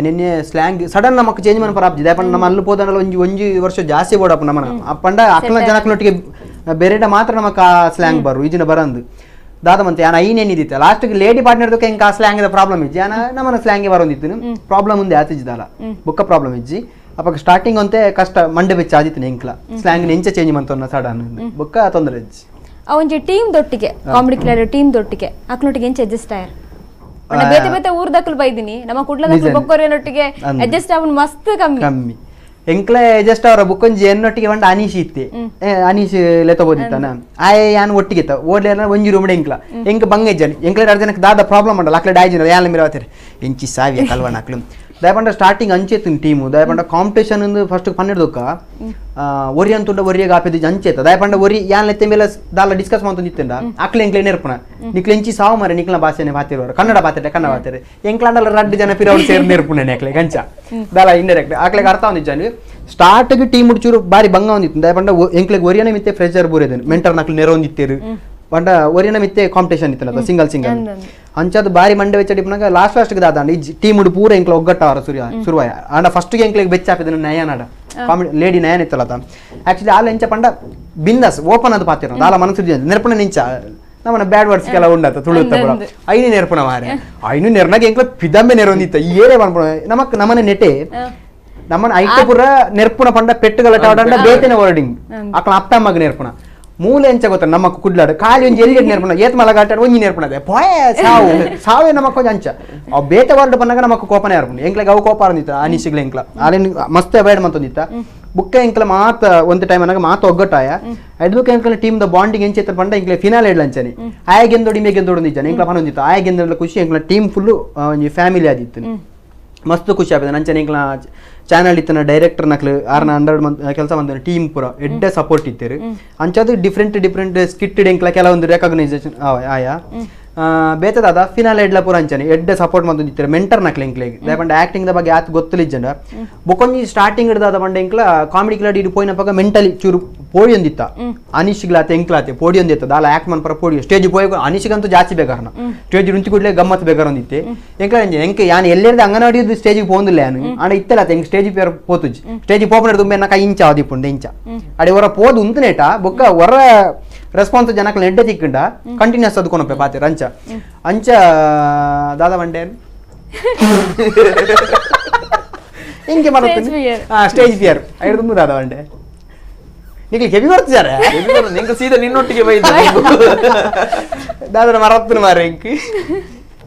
[SPEAKER 3] ನಿನ್ನೆ ಸ್ಲ್ಯಾಂಗ್ ಸಡನ್ ನಮಕ್ ಚೇಂಜ್ ಮನ ಪರಾಪ್ಜಿ ದಯಪಂಡ ನಮ್ಮ ಅಲ್ಲಿ ಹೋದಲ್ಲ ಒಂಜಿ ವರ್ಷ ಜಾಸ್ತಿ ಓಡಪ್ಪ ನಮ್ಮನ ಅಪ್ಪಂಡ ಅಕ್ಕನ ಜನಕ್ನೊಟ್ಟಿಗೆ ಬೇರೆಡ ಮಾತ್ರ ನಮಕ್ ಆ ಸ್ಲ್ಯಾಂಗ್ ಬರು ಈಜಿನ ಬರಂದು ದಾದಮಂತ ಯಾನ ಐನೇನಿದಿತ್ತ ಲಾಸ್ಟ್ಗೆ ಲೇಡಿ ಪಾರ್ಟ್ನರ್ದಕ್ಕೆ ಹೆಂಗೆ ಆ ಸ್ಲ್ಯಾಂಗ್ ಪ್ರಾಬ್ಲಮ್ ಇಜ್ಜಿ ಯಾನ ನಮ್ಮನ ಸ್ಲ್ಯಾಂಗೆ ಬರೋದಿತ್ತು ಪ್ರಾಬ್ಲಮ್ ಮುಂದೆ ಆತಿಜ್ದಲ್ಲ ಬುಕ್ಕ ಪ್ರಾಬ್ಲಮ್ ಇಜ್ಜಿ ಅಪ್ಪ ಸ್ಟಾರ್ಟಿಂಗ್ ಅಂತೆ ಕಷ್ಟ ಮಂಡೆ ಬೆಚ್ಚ ಆದಿತ್ತು ಎಂಕ್ಲ ಸ್ಲ್ಯಾಂಗ್ ನೆಂಚ ಚೇಂಜ್ ಮಂತೊನ್ನ ಸಡನ್ ಬುಕ್ಕ ತೊಂದರೆ ಇಜ್ಜಿ
[SPEAKER 1] ಒಂಜಿ ಟೀಮ್ ದೊಟ್ಟಿಗೆ ಕಾಮಿಡಿ ಕ್ಲಿಯರ್ ಟೀಮ್ ದೊಟ್ಟಿಗೆ ಅಕ್ನೊಟ್ಟಿಗೆ ಎಂಚ ಅಡ್ಜಸ್ಟ್ ಆಯರ್ ಬೇತೆ ಬೇತೆ ಊರ್ ದಕ್ಕಲ್ ಬೈದಿನಿ ನಮ್ಮ ಕುಡ್ಲ ದಕ್ಕಲ್ ಬೊಕ್ಕೋರಿನೊಟ್ಟಿಗೆ ಅಡ್ಜಸ್ಟ್ ಆವನ್ ಮಸ್ತ್ ಕಮ್ಮಿ
[SPEAKER 3] ಎಂಕ್ಲೆ ಜಸ್ಟ್ ಅವರ ಬುಕ್ಕೊಂಜಿ ಎನ್ನೊಟ್ಟಿಗೆ ಬಂಡ ಅನೀಶ್ ಇತ್ತೆ ಅನೀಶ್ ಲೆತಬೋದಿತ್ತಾನ ಆಯ್ ಯಾನ್ ಒಟ್ಟಿಗೆ ಓಡ್ಲ ಒಂಜಿ ರೂಮ್ ಎಂಕ್ಲ ಎಂಕ್ ಬಂಗೆಜ್ಜನ್ ಎಂಕ್ಲೆ 2 ಜನಕ್ಕೆ ದಾದ ಪ್ರಾಬ್ಲಮ್ ಮಾಡಲ್ಲ ಅಕ್ಲೆ ಡಾಯ್ಜಿನ ಯಾನ್ ಮಿರಾವತ್ತಾರೆ ಎಂಚಿ ಸಾವಿ ಕಲ್ವಣ ಅಕ್ಲು ದಯಪಂಡ ಸ್ಟಾರ್ಟಿಂಗ್ ಅಂಚೆತ್ತಿನ ಟೀಮು ದಯಪಂಡ ಕಾಂಪಿಟೇಷನ್ ಫಸ್ಟ್ ಪನ್ನೆಡ್ದಕ್ಕ ಒರಿ ಅಂತುಂಡ ಒರಿಯಾಗ ಆಪಿದ ಅಂಚೆತ್ತ ದಯಪಂಡ ಒರಿ ಯಾನ್ ಲೆತ್ತೆ ಮೇಲೆ ದಾಲ ಡಿಸ್ಕಸ್ ಮಾಡ್ತಿತ್ತಂಡ ಅಕ್ಲೆ ಎಂಕ್ಲೆ ನೆರ್ಪಣ ನಿಕ್ಲೆ ಎಂಚಿ ಸಾವು ಮರೆ ನಿಕ್ಲ ಭಾಷೆನೆ ಬಾತಿರೋರು ಕನ್ನಡ ಬಾತಿರೆ ಎಂಕ್ಲಾಂಡಲ್ಲ 2 ಜನ ಪಿರವ್ರು ಸೇರಿ ನೆರ್ಪುಣೆ ಅಕ್ಲೆ ಗಂಚ ದಾಲ ಇಂಡೈರೆಕ್ಟ್ ಅಕ್ಲೆಗೆ ಅರ್ಥ ಒಂದಿಜ್ಜಾನು ಸ್ಟಾರ್ಟ್ಗೆ ಟೀಮ್ ಮುಡ್ಚೂರು ಬಾರಿ ಬಂಗ ಒಂದಿತ್ತು ದಯಪಂಡ ಎಂಕ್ಲೆಗೆ ಒರಿಯನ ಮಿತ್ತೆ ಫ್ರೆಜರ್ ಬೂರೇದನು ಮೆಂಟರ್ ನಕ್ಲು ನೆರ ಒಂದಿತ್ತೇರು ಪಂಡ ಒರಿಯನ ಮಿತ್ತೆ ಕಾಂಪಿಟೇಷನ್ ಇತ್ತಲ್ಲ ಸಿಂಗಲ್ ಅಂಚದು ಬಾರಿ ಮಂಡೆ ಬೆಚ್ಚ ಡಿಪ್ನಾಗ ಲಾಸ್ಟ್ ದಾದ ಈ ಟೀಮ್ ಉಡು ಪೂರ ಎಂಕ್ಲ ಒಗ್ಗಟ್ಟವರ ಶುರುವಾಯ ಆಂಡ ಫಸ್ಟ್ಗೆ ಎಂಕ್ಲೆಗೆ ಬೆಚ್ಚಾಪಿದನು ನಯನಾಡ ಕಾಮಿಡಿ ಲೇಡಿ ನಯನ್ ಇತ್ತಲ್ಲ ಆಕ್ಚುಲಿ ಆಲ ಎಂಚ ಪಂಡ ಬಿಂದಾಸ್ ಓಪನ್ ಅದು ಪಾತಿರ ದಾಲ ಮನಸ್ಸು ನೆರ್ಪಣ ನಿಂಚ ನಮ್ಮನ ಬ್ಯಾಡ್ ವರ್ಡ್ಸ್ ಕೆಲ ಉಂಡತ್ತ ತುಳುತ್ತ ಕೂಡ ಐನು ನೆರ್ಪಣ ಮಾರೆ ಐನು ನೆರ್ನಾಗ ಎಂಕ್ಲ ಪಿದಂಬೆ ನೆರೊಂದಿತ್ತ ಏನೇ ಮಾಡ್ಪಣ ನಮಕ್ ನಮ್ಮನೆ ನೆಟೆ ನಮ್ಮನ ಐಟೆ ಪುರ ನೆರ್ಪುಣ ಪಂಡ ಪೆಟ್ಟುಗಲ ಟಾಡ ಬೇತೆನ ವರ್ಡಿಂಗ್ ಅಕ್ಲ ಅಪ್ಪಮ್ಮಗ ನೆರ್ಪಣ ಮೂಲೆ ಎಂಚ ಗೊತ್ತ ನಮ್ಮ ಕುಡ್ಲಾಡು ಖಾಲಿ ಒಂಜಿ ಎಲ್ಲಿಗೆ ನೆರ್ಪಣ ಏತ್ ಮಲಗಾಟ ಒಂಜಿ ನೆರ್ಪಣದೆ ಪೋಯ ಸಾವೇ ನಮಕ್ ಒಂಜಿ ಅಂಚ ಅವ್ ಬೇತೆ ವರ್ಡ್ ಬಂದಾಗ ನಮಕ್ ಕೋಪನೆ ಇರ್ಪಣ ಎಂಕ್ಲೆಗೆ ಅವು ಕೋಪ ಅಂದಿತ್ತ ಅನಿಸಿಗ್ಲ ಎಂಕ್ಲ ಅಲ್ಲೇನು ಮಸ್ತ್ ಅವಾಯ್ಡ್ ಮಂತೊಂದಿತ್ತ ಬುಕ್ಕ ಎಂಕ್ಲ ಮಾತ ಒಂದು ಟೈಮ್ ಅನ್ನಾಗ ಮಾತು ಒಗ್ಗಟ್ಟಾಯ ಎಡ್ಬುಕ್ ಎಂಕ್ಲ ಟೀಮ್ ದ ಬಾಂಡಿಂಗ್ ಎಂಚೆತ್ತ ಪಂಡ ಎಂಕ್ಲೆ ಫಿನಾಲ್ ಇಡ್ಲಂಚನೆ ಆಯ ಗೆಂದೋಡಿ ಮೇ ಗೆಂದೋಡು ನಿಜ ಎಂಕ್ಲ ಪನೊಂದಿತ್ತ ಆಯ ಗೆಂದೋಡ್ಲ ಖುಷಿ ಎಂಕ್ಲ ಟೀಮ್ ಫುಲ್ಲು ಒಂಜಿ ಫ್ಯಾಮಿಲಿ ಆದಿತ್ತು ಮಸ್ತ್ ಖುಷಿ ಆಗಿದೆ ನಂಚನೆ ಎಂಕ್ಲ ಚಾನಲ್ ಇತ್ತನ ಡೈರೆಕ್ಟರ್ ನಕ್ಲು 600 ಮಂತ್ ಕೆಲಸ ಬಂದ ಟೀಮ್ ಪೂರ ಎಡ್ಡೆ ಸಪೋರ್ಟ್ ಇತ್ತೇರು ಅಂಚದು ಡಿಫ್ರೆಂಟ್ ಸ್ಕಿಟ್ ಎಂಕ್ಲ ಕೆಲವೊಂದು ರೆಕಗ್ನೈಸೇಷನ್ ಆಯಾ ಬೇತದಾದ ಫಿನಾಲ್ ಎಡ್ಲ ಪೂರ ಅಂಚನೆ ಎಡ್ಡೆ ಸಪೋರ್ಟ್ ಮಂದು ಇತ್ತಾರೆ ಮೆಂಟರ್ ನಕ್ಲೆ ಎಂಕ್ಲೆಗೆ ದಯಪಂಡ ಆಕ್ಟಿಂಗ್ ದ ಬಗ್ಗೆ ಆತ್ ಗೊತ್ತಲಿಜ್ಜಂಡ ಬೊಕೊಂಜಿ ಸ್ಟಾರ್ಟಿಂಗ್ ಹಿಡ್ದಾದ ಬಂಡ ಎಂಕ್ಲ ಕಾಮಿಡಿ ಕ್ಲಾಡ್ ಇಡು ಪೋಯಿನಪ್ಪಾಗ ಮೆಂಟಲಿ ಚೂರು ಪೋಡಿ ಒಂದಿತ್ತ ಅನಿಶ್ಗ್ಲಾತೆ ಎಂಕ್ಲಾತೆ ಪೋಡಿ ಒಂದಿತ್ತ ದಾಲ ಆಕ್ಟ್ ಮನ್ಪರ ಪೋಡಿ ಸ್ಟೇಜ್ ಪೋಯ ಅನಿಶ್ಗಂತೂ ಜಾಸ್ತಿ ಬೇಕಾರನ ಸ್ಟೇಜ್ ರುಂಚಿ ಕೂಡಲೇ ಗಮ್ಮತ್ ಬೇಕಾರ ಒಂದಿತ್ತೆ ಎಂಕ್ಲ ಎಂಕೆ ಯಾನ್ ಎಲ್ಲೆರ್ದು ಅಂಗನವಾಡಿಯದು ಸ್ಟೇಜಿಗೆ ಪೋಂದಿಲ್ಲ ಯಾನು ಆಡ ಇತ್ತಲ್ಲ ಎಂಕ್ ಸ್ಟೇಜ್ ಪೇರ್ ಪೋತುಜ್ ಸ್ಟೇಜ್ ಪೋಪನ ದುಂಬೆ ನಕ ಇಂಚ ಆದಿಪುಂಡೆ ಇಂಚ ಅಡೆ ಹೊರ ಪೋದು ಉಂತನೇಟ ಬೊಕ್ಕ ಹೊರ ರೆಸ್ಪಾನ್ಸ್ ಜನಕ್ಕೆ ನೆಡ್ಡೆ ತಿಕ್ಕಂಡ ಕಂಟಿನ್ಯೂಸ್ ಅದು ಕೊನಪೆ ಪಾತಿರ ಅಂಚ ದಾದ ಬಂಡೆ ಹಿಂಗೆ ಮಾಡ್ತೀನಿ ಸ್ಟೇಜ್ ಫಿಯರ್ ಐದು ದಾದ ಬಂಡೆ ನಿಮಗೆ ಹೆವಿ ಬರ್ತಿದ್ದಾರೆ
[SPEAKER 2] ನಿಂಗೆ ಸೀದಾ ನಿನ್ನೊಟ್ಟಿಗೆ ಬೈದ
[SPEAKER 3] ದಾದರ ಮರತ್ತಿನ ಮಾರ ಇಂಕಿ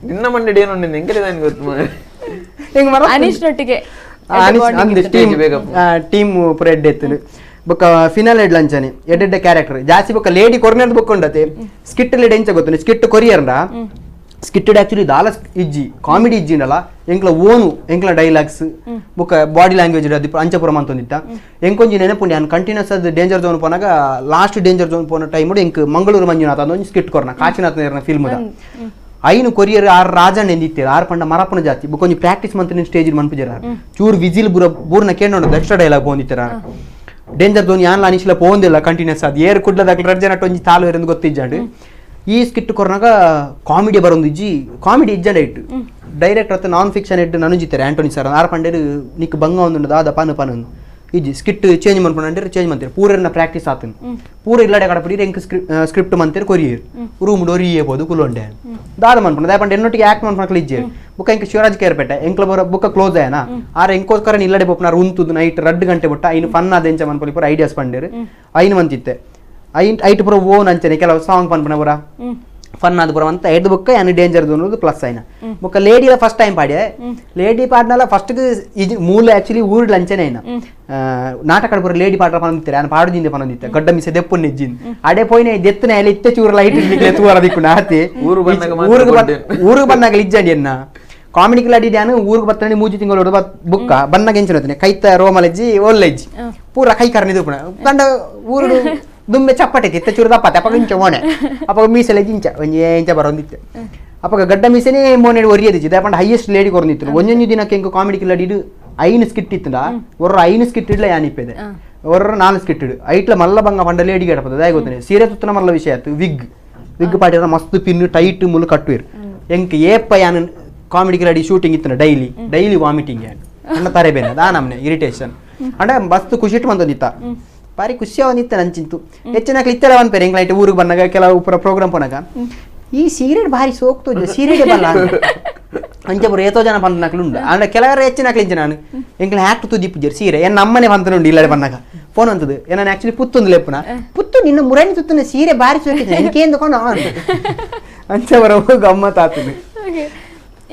[SPEAKER 2] ನಿನ್ನ ಮಂಡೆ ಏನು ಹೆಂಗೆ ಗೊತ್ತು
[SPEAKER 3] ಹಿಂಗೆ ಮರ
[SPEAKER 1] ಅನೀಶ್ನೊಟ್ಟಿಗೆ
[SPEAKER 3] ಟೀಮ್ ಪೂರ ಎಡ್ಡೆ ಎತ್ತಲು ಬೊಕ್ಕ ಫಿನಾಲ್ ಎಡ್ ಲಂಚನೆ ಎಡ್ಡೆ ಕ್ಯಾರೆಕ್ಟರ್ ಜಾಸ್ತಿ ಬೊಕ್ಕ ಲೇಡಿ ಕೊರ್ನೆದ್ ಬುಕ್ ಉಂಡತೆ ಸ್ಕಿಟ್ ಲೇಡಿ ಎಂಚ ಗೊತ್ತು ಸ್ಕಿಟ್ ಕೊರಿಯರ್ನ ಸ್ಕಿಟ್ಟೆಡ್ ಆಕ್ಚುಲಿ ದಾಲ ಇಜ್ಜಿ ಕಾಮಿಡಿ ಇಜ್ಜಿಂಡಲ್ಲ ಎಂಕ್ಲ ಓನು ಎಂಕ್ಲ ಡೈಲಾಗ್ಸ್ ಬೊಕ್ಕ ಬಾಡಿ ಲ್ಯಾಂಗ್ವೇಜ್ ಅಂಚಪುರ ಮಂತೊಂದಿತ್ತ ಎಂಕೊಂಜಿ ನೆನಪುಂಡಿ ನಾನು ಕಂಟಿನ್ಯೂಸ್ ಅದು ಡೇಂಜರ್ ಝೋನ್ ಪೋನಾಗ ಲಾಸ್ಟ್ ಡೇಂಜರ್ ಝೋನ್ ಪೋನ ಟೈಮ್ ಎಂಕ್ ಮಂಗಳೂರು ಮಂಜುನಾಥ ಅದೊಂದು ಸ್ಕಿಟ್ ಕೊರ್ನ ಕಾಶಿನಾಥ್ ನೇರ್ನ ಫಿಲ್ಮ್ದ ಐನು ಕೊರಿಯರ್ 6 ರಾಜಣ್ಣ ಎಂದಿತ್ತೇರು 6 ಪಂಡ ಮರಪ್ಪನ ಜಾತಿ ಬೊಕೊಂಜಿ ಪ್ರಾಕ್ಟೀಸ್ ಮಂತ್ ಸ್ಟೇಜ್ ಮನ್ಪುಜರ ಚೂರು ವಿಜಿಲ್ ಬೂರ್ನ ಕೇಳೋಣ ಎಕ್ಸ್ಟ್ರಾ ಡೈಲಾಗ್ ಪೋಂದಿತ್ತಾರ ಡೇಂಜರ್ ಝೋನ್ ಯಾನ್ ಅನಿಶ್ಲ ಪೋಂದಿಲ್ಲ ಕಂಟಿನ್ಯೂಸ್ ಅದು ಏರ್ ಕುಡ್ಲದಾಗ 2 ಜನ ಒಂಜಿ ತಾಲು ಎಂದು ಗೊತ್ತಿಜ್ಜಾಂಡು ಈ ಸ್ಕಿಟ್ ಕೊರ್ನಾಗ ಕಾಮಿಡಿ ಬರೋದು ಇಜ್ಜಿ ಕಾಮಿಡಿ ಇಜ್ಜಂಡ ಇಟ್ಟು ಡೈರೆಕ್ಟ್ ಅತ್ತ ನಾನ್ ಫಿಕ್ಷನ್ ಇಟ್ಟು ನನುಜಿತಾರೆ ಆಂಟೋನಿ ಸರ್ 6 ಪಂಡೇರು ನಿಕ್ ಬಂಗ ಒಂದು ದಾದ ಪನು ಇಜ್ಜಿ ಸ್ಕಿಟ್ ಚೇಂಜ್ ಮಾಡ್ಕೊಂಡ್ರೆ ಚೇಂಜ್ ಮಾಡ್ತಾರೆ ಪೂರನ್ನ ಪ್ರಾಕ್ಟೀಸ್ ಆತನು ಪೂರ ಇಲ್ಲಡೆ ಕಡಪಡಿ ಎಂಕ್ ಸ್ಕ್ರಿಪ್ಟ್ ಮಂತೇರು ಕೊರಿಯರ್ ರೂಮ್ ಡೋರಿ ಏಬೋದು ಕುಲೊಂಡೆ ದಾದ ಮಾಡ್ಕೊಂಡು ದಯಪಂಡ ಎನ್ನೊಟ್ಟಿಗೆ ಆಕ್ಟ್ ಮಾಡ್ಕೊಂಡು ಇಜ್ಜೆ ಬುಕ್ಕ ಎಂಕ್ ಶಿವರಾಜ್ ಕೇರ್ಪೇಟೆ ಎಂಕ್ಲ ಬರೋ ಬುಕ್ಕ ಕ್ಲೋಸ್ ಆಯನ ಆರ ಎಂಕೋಸ್ಕರ ಇಲ್ಲಡೆ ಬೊಪ್ಪನಾರು ಉಂತುದು ನೈಟ್ 2 ಗಂಟೆ ಬಿಟ್ಟ ಐನು ಫನ್ ಆದ ಎಂಚ ಮನ್ಪೊಲಿ ಪೂರ ಐಡಿಯಾಸ್ ಪಂಡೇರು ಐನು ಮಂತಿತ್ತೆ ಐಟ್ ಪೂರ ಓನ್ ಅಂಚನೆ ಕೆಲವು ಸಾಂಗ್ ಪನ್ಪನ ಪೂರ ಫನ್ ಆದ ಪುರ ಅಂತ ಎಡ್ ಬುಕ್ಕ ಯಾನು ಡೇಂಜರ್ ಅನ್ನೋದು ಪ್ಲಸ್ ಆಯ್ನ ಬುಕ್ಕ ಲೇಡಿ ಫಸ್ಟ್ ಟೈಮ್ ಪಾಡ್ಯ ಲೇಡಿ ಪಾಡ್ನಲ್ಲ ಫಸ್ಟ್ ಮೂಲ ಆಕ್ಚುಲಿ ಊರ್ ಲಂಚನೆ ಆಯ್ನ ನಾಟಕ ಪುರ ಲೇಡಿ ಪಾಡ್ರ ಪನಂದಿತ್ತಾರೆ ನಾನು ಪಾಡುದಿಂದೆ ಪನಂದಿತ್ತೆ ಗಡ್ಡ ಮಿಸೆ ದೆಪ್ಪು ನೆಜ್ಜಿನ್ ಅಡೆ ಪೋಯ್ನೆ ದೆತ್ತನೆ ಅಲ್ಲಿ ಇತ್ತೆ ಚೂರ ಲೈಟ್ ಇಡ್ಲಿಕ್ಕೆ ತೂರ ದಿಕ್ಕು ನಾತಿ ಊರಿಗೆ ಬಂದಾಗ ಇಜ್ಜಡಿ ಅನ್ನ ಕಾಮಿಡಿ ಕಿಲಾಡಿ ಡ್ಯಾನು ಊರಿಗೆ ಬತ್ತನೆ ಮೂಜಿ ತಿಂಗಳು ಬುಕ್ಕ ಬನ್ನಾಗ ಎಂಚಿನೋತೀನಿ ಕೈತ ರೋಮಲೆಜ್ಜಿ ಒಳ್ಳೆಜ್ಜಿ ಪೂರ ಕೈ ಕರ್ನಿದು ಪುಣ ಕಂಡ ಊರು ದುಂಬೆ ಚಪ್ಪಟೆ ಇತ್ತ ಚೂರು ದಪ್ಪತ್ತೆ ಅಪ್ಪ ಇಂಚ ಮೋನೆ ಅಪ್ಪ ಮೀಸಲೆ ಇಂಚ ಒಂಜಿ ಇಂಚ ಬರೋಂದಿತ್ತೆ ಅಪ್ಪ ಗಡ್ಡ ಮೀಸೆನೇ ಮೋನೆ ಒರಿಯದಿಚ್ಚಿ ದಯಪಂಡ ಹೈಯೆಸ್ಟ್ ಲೇಡಿ ಕೊರೊಂದಿತ್ತು ಒಂದೊಂದು ದಿನಕ್ಕೆ ಹೆಂಗೆ ಕಾಮಿಡಿ ಕಿಲಾಡಿ ಐನು ಸ್ಕಿಟ್ ಇತ್ತಂಡ ಒರ್ರ ಐನು ಸ್ಕಿಟ್ ಇಡ್ಲ ಯಾನಿಪ್ಪೆದೆ ಒರ್ರ 4 ಸ್ಕಿಟ್ ಇಡು ಐಟ್ಲ ಮಲ್ಲ ಬಂಗ ಪಂಡ ಲೇಡಿಗೆ ಎಡಪದ ದಾಯ ಗೊತ್ತನೆ ಸೀರೆ ತುತ್ತನ ಮಲ್ಲ ವಿಷಯ ಆಯ್ತು ವಿಗ್ ಪಾಟಿರ ಮಸ್ತ್ ಪಿನ್ನು ಟೈಟ್ ಮುಲು ಕಟ್ಟುವಿರ್ ಎಂಕ್ ಏಪ್ಪ ಯಾನು comedy Kiladi shooting ಇತ್ತನ daily vomiting ಅನ್ನ ತಾರೆ ಬೇನೆ ದಾ ನಮ್ನೆ ಇರಿಟೇಷನ್ ಅಂಡ ಮಸ್ತ್ ಖುಷಿ ಇಟ್ಟು ಬಂದಿತ್ತ ಬಾರಿ ಖುಷಿ ಅವನಿತ್ತ ನಂಚಿಂತು ಹೆಚ್ಚಿನಾಗ್ಲಿ ಇತ್ತೆಲ್ಲ ಒಂದ್ ಪೇರೆ ಎಂಗ್ಲೈಟ್ ಊರಿಗೆ ಬಂದಾಗ ಕೆಲವು ಪ್ರೋಗ್ರಾಮ್ ಪೋನಾಗ ಈ ಸೀರೆಡ್ ಭಾರಿ ಸೋಕ್ತು ಸೀರೆಡೆ ಬಲ್ಲ ಅಂಚೆ ಏತೋ ಜನ ಬಂದನಾಕ್ಲು ಉಂಡು ಅಂದ್ರೆ ಕೆಲವರ ಹೆಚ್ಚಿನಾಕ್ಲಿ ಇಂಚ ನಾನು ಎಂಗ್ಲ ಹ್ಯಾಕ್ಟ್ ತುದಿಪ್ಪುಜರ್ ಸೀರೆ ಏನ್ ನಮ್ಮನೆ ಬಂತನುಂಡು ಇಲ್ಲಡೆ ಬಂದಾಗ ಫೋನ್ ಅಂತದ್ದು ನಾನು ಆಕ್ಚುಲಿ ಪುತ್ತೊಂದು ಲೆಪ್ಪನ ಪುತ್ತು ನಿನ್ನ ಮುರಣಿ ತುತ್ತನ ಸೀರೆ ಭಾರಿ ಸೋಕಿದ್ದೆ എനിക്കേಂದು ಕೊಂಡು ಅಂಚೆ ಬರೋ ಗಮ್ಮತ್ ಆತದೆ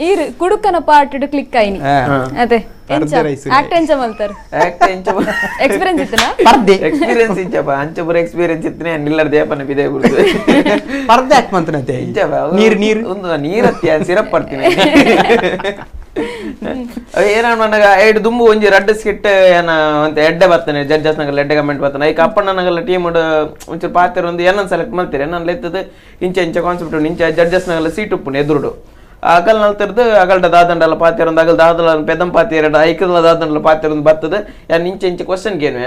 [SPEAKER 1] ಈರು ಕುಡುಕನ ಪಾರ್ಟ್ ಕ್ಲಿಕ್ ಆಯ್ನಿ ಅದೇ ಆಕ್ಟ್ ಎಂಚ ಮಲ್ತಾರ ಎಕ್ಸ್ಪೀರಿಯನ್ಸ್ ಇತ್ತನಾ
[SPEAKER 2] ಎಕ್ಸ್ಪೀರಿಯನ್ಸ್ ಇಂಚಪ್ಪ ಅಂಚಪುರ ಎಕ್ಸ್ಪೀರಿಯನ್ಸ್ ಇತ್ತನೆ ನಿಲ್ಲರ ದೇಪನ ಬಿದೆ ಗುರುದು
[SPEAKER 3] ಪರ್ದೆ ಆಕ್ಟ್ ಮಂತನತೆ
[SPEAKER 2] ಇಂಚಪ್ಪ
[SPEAKER 3] ನೀರು
[SPEAKER 2] ಒಂದು ನೀರತ್ತಿ ಸಿರಪ್ ಪಡ್ತೀನಿ ಏನಾನ ನನಗ ಐಡ್ ದುಂಬು ಒಂಜಿ ರಡ್ಡ್ ಸ್ಕಿಟ್ ಏನ ಅಂತ ಎಡ್ಡೆ ಬರ್ತಾನೆ ಜಡ್ಜಸ್ ನಗಲ್ ಎಡ್ಡೆ ಕಮೆಂಟ್ ಬರ್ತಾನೆ ಐಕ ಅಪ್ಪಣ್ಣ ನಗಲ್ಲ ಟೀಮ್ ಒಂಚೂರು ಪಾತ್ರ ಒಂದು ಏನನ್ನ ಸೆಲೆಕ್ಟ್ ಮಾಡ್ತೀರಿ ನಾನು ಲೆತ್ತದ ಇಂಚ ಕಾನ್ಸೆಪ್ಟ್ ಇಂಚ ಜಡ್ಜಸ್ ನಗಲ್ಲ ಸೀಟ್ ಉಪ್ಪುನೆ ಎದುರುಡು ಅಗಲ್ ನಲ್ತಿರ್ದು ಅಗಲ್ಡ ದಾದಂಡಲ್ಲ ಪಾತಿರ ಒಂದು ಅಗಲ್ ದಾದಲ ಪೆದಂ ಪಾತಿ ಎರಡು ಐಕದ ದಾದಂಡಲ್ಲ ಪಾತಿರ ಒಂದು ಬರ್ತದೆ ಯಾನ್ ಇಂಚೆ ಕ್ವಶನ್ ಗೇನ್ವೆ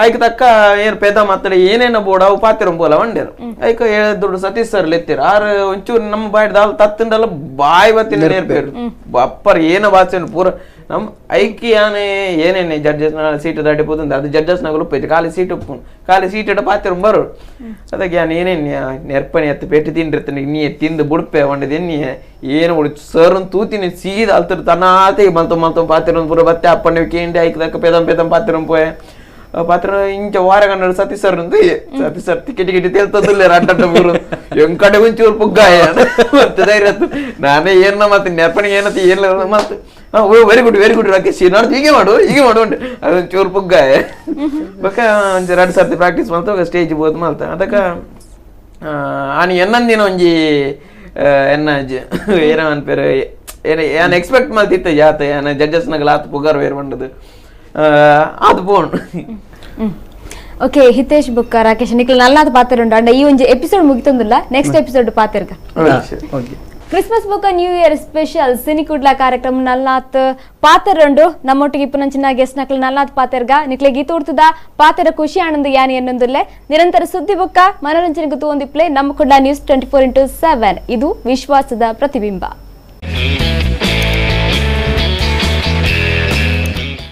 [SPEAKER 2] ಐಕ ತಕ್ಕ ಏನ್ ಪೆದ ಮಾತಾಡಿ ಏನೇನ ಬೋಡ ಅವು ಪಾತಿರ ಬೋಲ ಒಂಡೇರು ಐಕ ದುಡ್ಡು ಸತೀಶ್ ಸರ್ ಲೆತ್ತಿರ ಆರ್ ಒಂಚೂರು ನಮ್ಮ ಬಾಯಿ ದಾಲ್ ತತ್ತಿಂದಲ್ಲ ಬಾಯಿ ಬತ್ತಿನ ನೇರ್ಪೇರು ಅಪ್ಪರ್ ಏನ ಭಾಷೆ ಪೂರ ನಮ್ ಐಕಿ ಯಾನೆ ಏನೇನೆ ಜಡ್ಜಸ್ ಸೀಟ್ ದಾಟಿಬೋದು ಅದು ಜಡ್ಜಸ್ ನಗಲು ಉಪ್ಪೈತಿ ಖಾಲಿ ಸೀಟ್ ಉಪ್ಪು ಖಾಲಿ ಸೀಟ್ ಇಡ ಪಾತಿರ ಬರೋರು ಅದಕ್ಕೆ ಯಾನ್ ಏನೇನ್ ನೆರ್ಪಣಿ ಎತ್ತು ಪೇಟಿ ತಿಂಡಿರ್ತಾನೆ ನೀ ತಿಂದು ಬುಡ್ಪೆ ಒಂಡಿದೆ ನೀ ಏನು ಉಳಿ ಸರ್ ತೂತೀನಿ ಸೀದಾ ಅಲ್ತಿರ್ ತನಾತೆ ಮಲ್ತ ಪಾತಿರ ಪೂರ ಬತ್ತೆ ಅಪ್ಪಣ್ಣ ಕೇಂಡಿ ಐಕದಕ್ಕ ಪೆದಂ ಪಾತಿರ ಪೋಯೆ ಪಾತ್ರ ಇಂಚ ವಾರ ಕನ್ನಡ ಸತೀಶ್ ಸರ್ ಟಿಕೆಟ್ ತೇಳ್ತದಿಲ್ಲ ಅಡ್ಡ ಮೂರು ಎಂಕಡೆ ಒಂಚೂರು ಪುಗ್ಗಾಯ ಮತ್ತೆ ಧೈರ್ಯ ನಾನೇ ಏನ ಮತ್ತೆ ನೆರ್ಪಣಿಗೆ ಏನತ್ತೆ ಏನಿಲ್ಲ ಮತ್ತೆ ವೆರಿ ಗುಡ್ ರಾಕೇಶ್ ನಾಡ್ದು ಹೀಗೆ ಮಾಡು ಉಂಟು ಅದೊಂಚೂರು ಪುಗ್ಗಾಯ ಬಕ್ಕ ಒಂಚೂರು 2 ಸರ್ತಿ ಪ್ರಾಕ್ಟೀಸ್ ಮಾಡ್ತಾ ಸ್ಟೇಜ್ ಬೋದು ಮಾಡ್ತಾ ಅದಕ್ಕ ಆನಿ ಎನ್ನಂದಿನ ಒಂಜಿ ಎನ್ನ ಏನ ಅನ್ಪೇರು ಏನ್ ಎಕ್ಸ್ಪೆಕ್ಟ್ ಮಾಡ್ತಿತ್ತ ಜಾತ ಏನ ಜಡ್ಜಸ್ ನಗಲ ಆತು ಪುಗಾರ್ ವೇರ್ ಬಂಡದು ಅದು ಬೋನ್
[SPEAKER 1] ಓಕೆ ಹಿತೇಶ್ ಬುಕ್ಕ ರಾಕೇಶ್ ನಿಕ್ಲ ನಲ್ಲಾದ ಪಾತಿರುಂಡು ಅಂಡ ಈ ಒಂಜಿ ಎಪಿಸೋಡ್ ಮುಗಿತೊಂದುಲ್ಲ ನೆಕ್ಸ್ಟ್ ಎಪಿಸೋಡ್ ಪಾತಿರ್ಗ ಕ್ರಿಸ್ಮಸ್ ಬುಕ್ಕ ನ್ಯೂ ಇಯರ್ ಸ್ಪೆಷಲ್ ಸಿನಿಕುಡ್ಲ ಕಾರ್ಯಕ್ರಮ ನಲ್ಲಾತ್ ಪಾತಿರುಂಡು ನಮ್ಮೊಟ್ಟಿಗೆ ಇಪ್ಪನಂಚಿನ ಗೆಸ್ಟ್ ನಕ್ಲ ನಲ್ಲಾತ್ ಪಾತಿರ್ಗ ನಿಕ್ಲೆ ಗೀತ ಉಡ್ತದ ಪಾತಿರ ಖುಷಿ ಆನಂದ ಯಾನಿ ಎನ್ನೊಂದುಲ್ಲೆ ನಿರಂತರ ಸುದ್ದಿ ಬುಕ್ಕ ಮನೋರಂಜನೆಗೆ ತೂಂದಿಪ್ಲೆ ನಮ್ಮ ಕುಡ್ಲ ನ್ಯೂಸ್ 24/7 ಇದು ವಿಶ್ವಾಸದ ಪ್ರತಿಬಿಂಬ.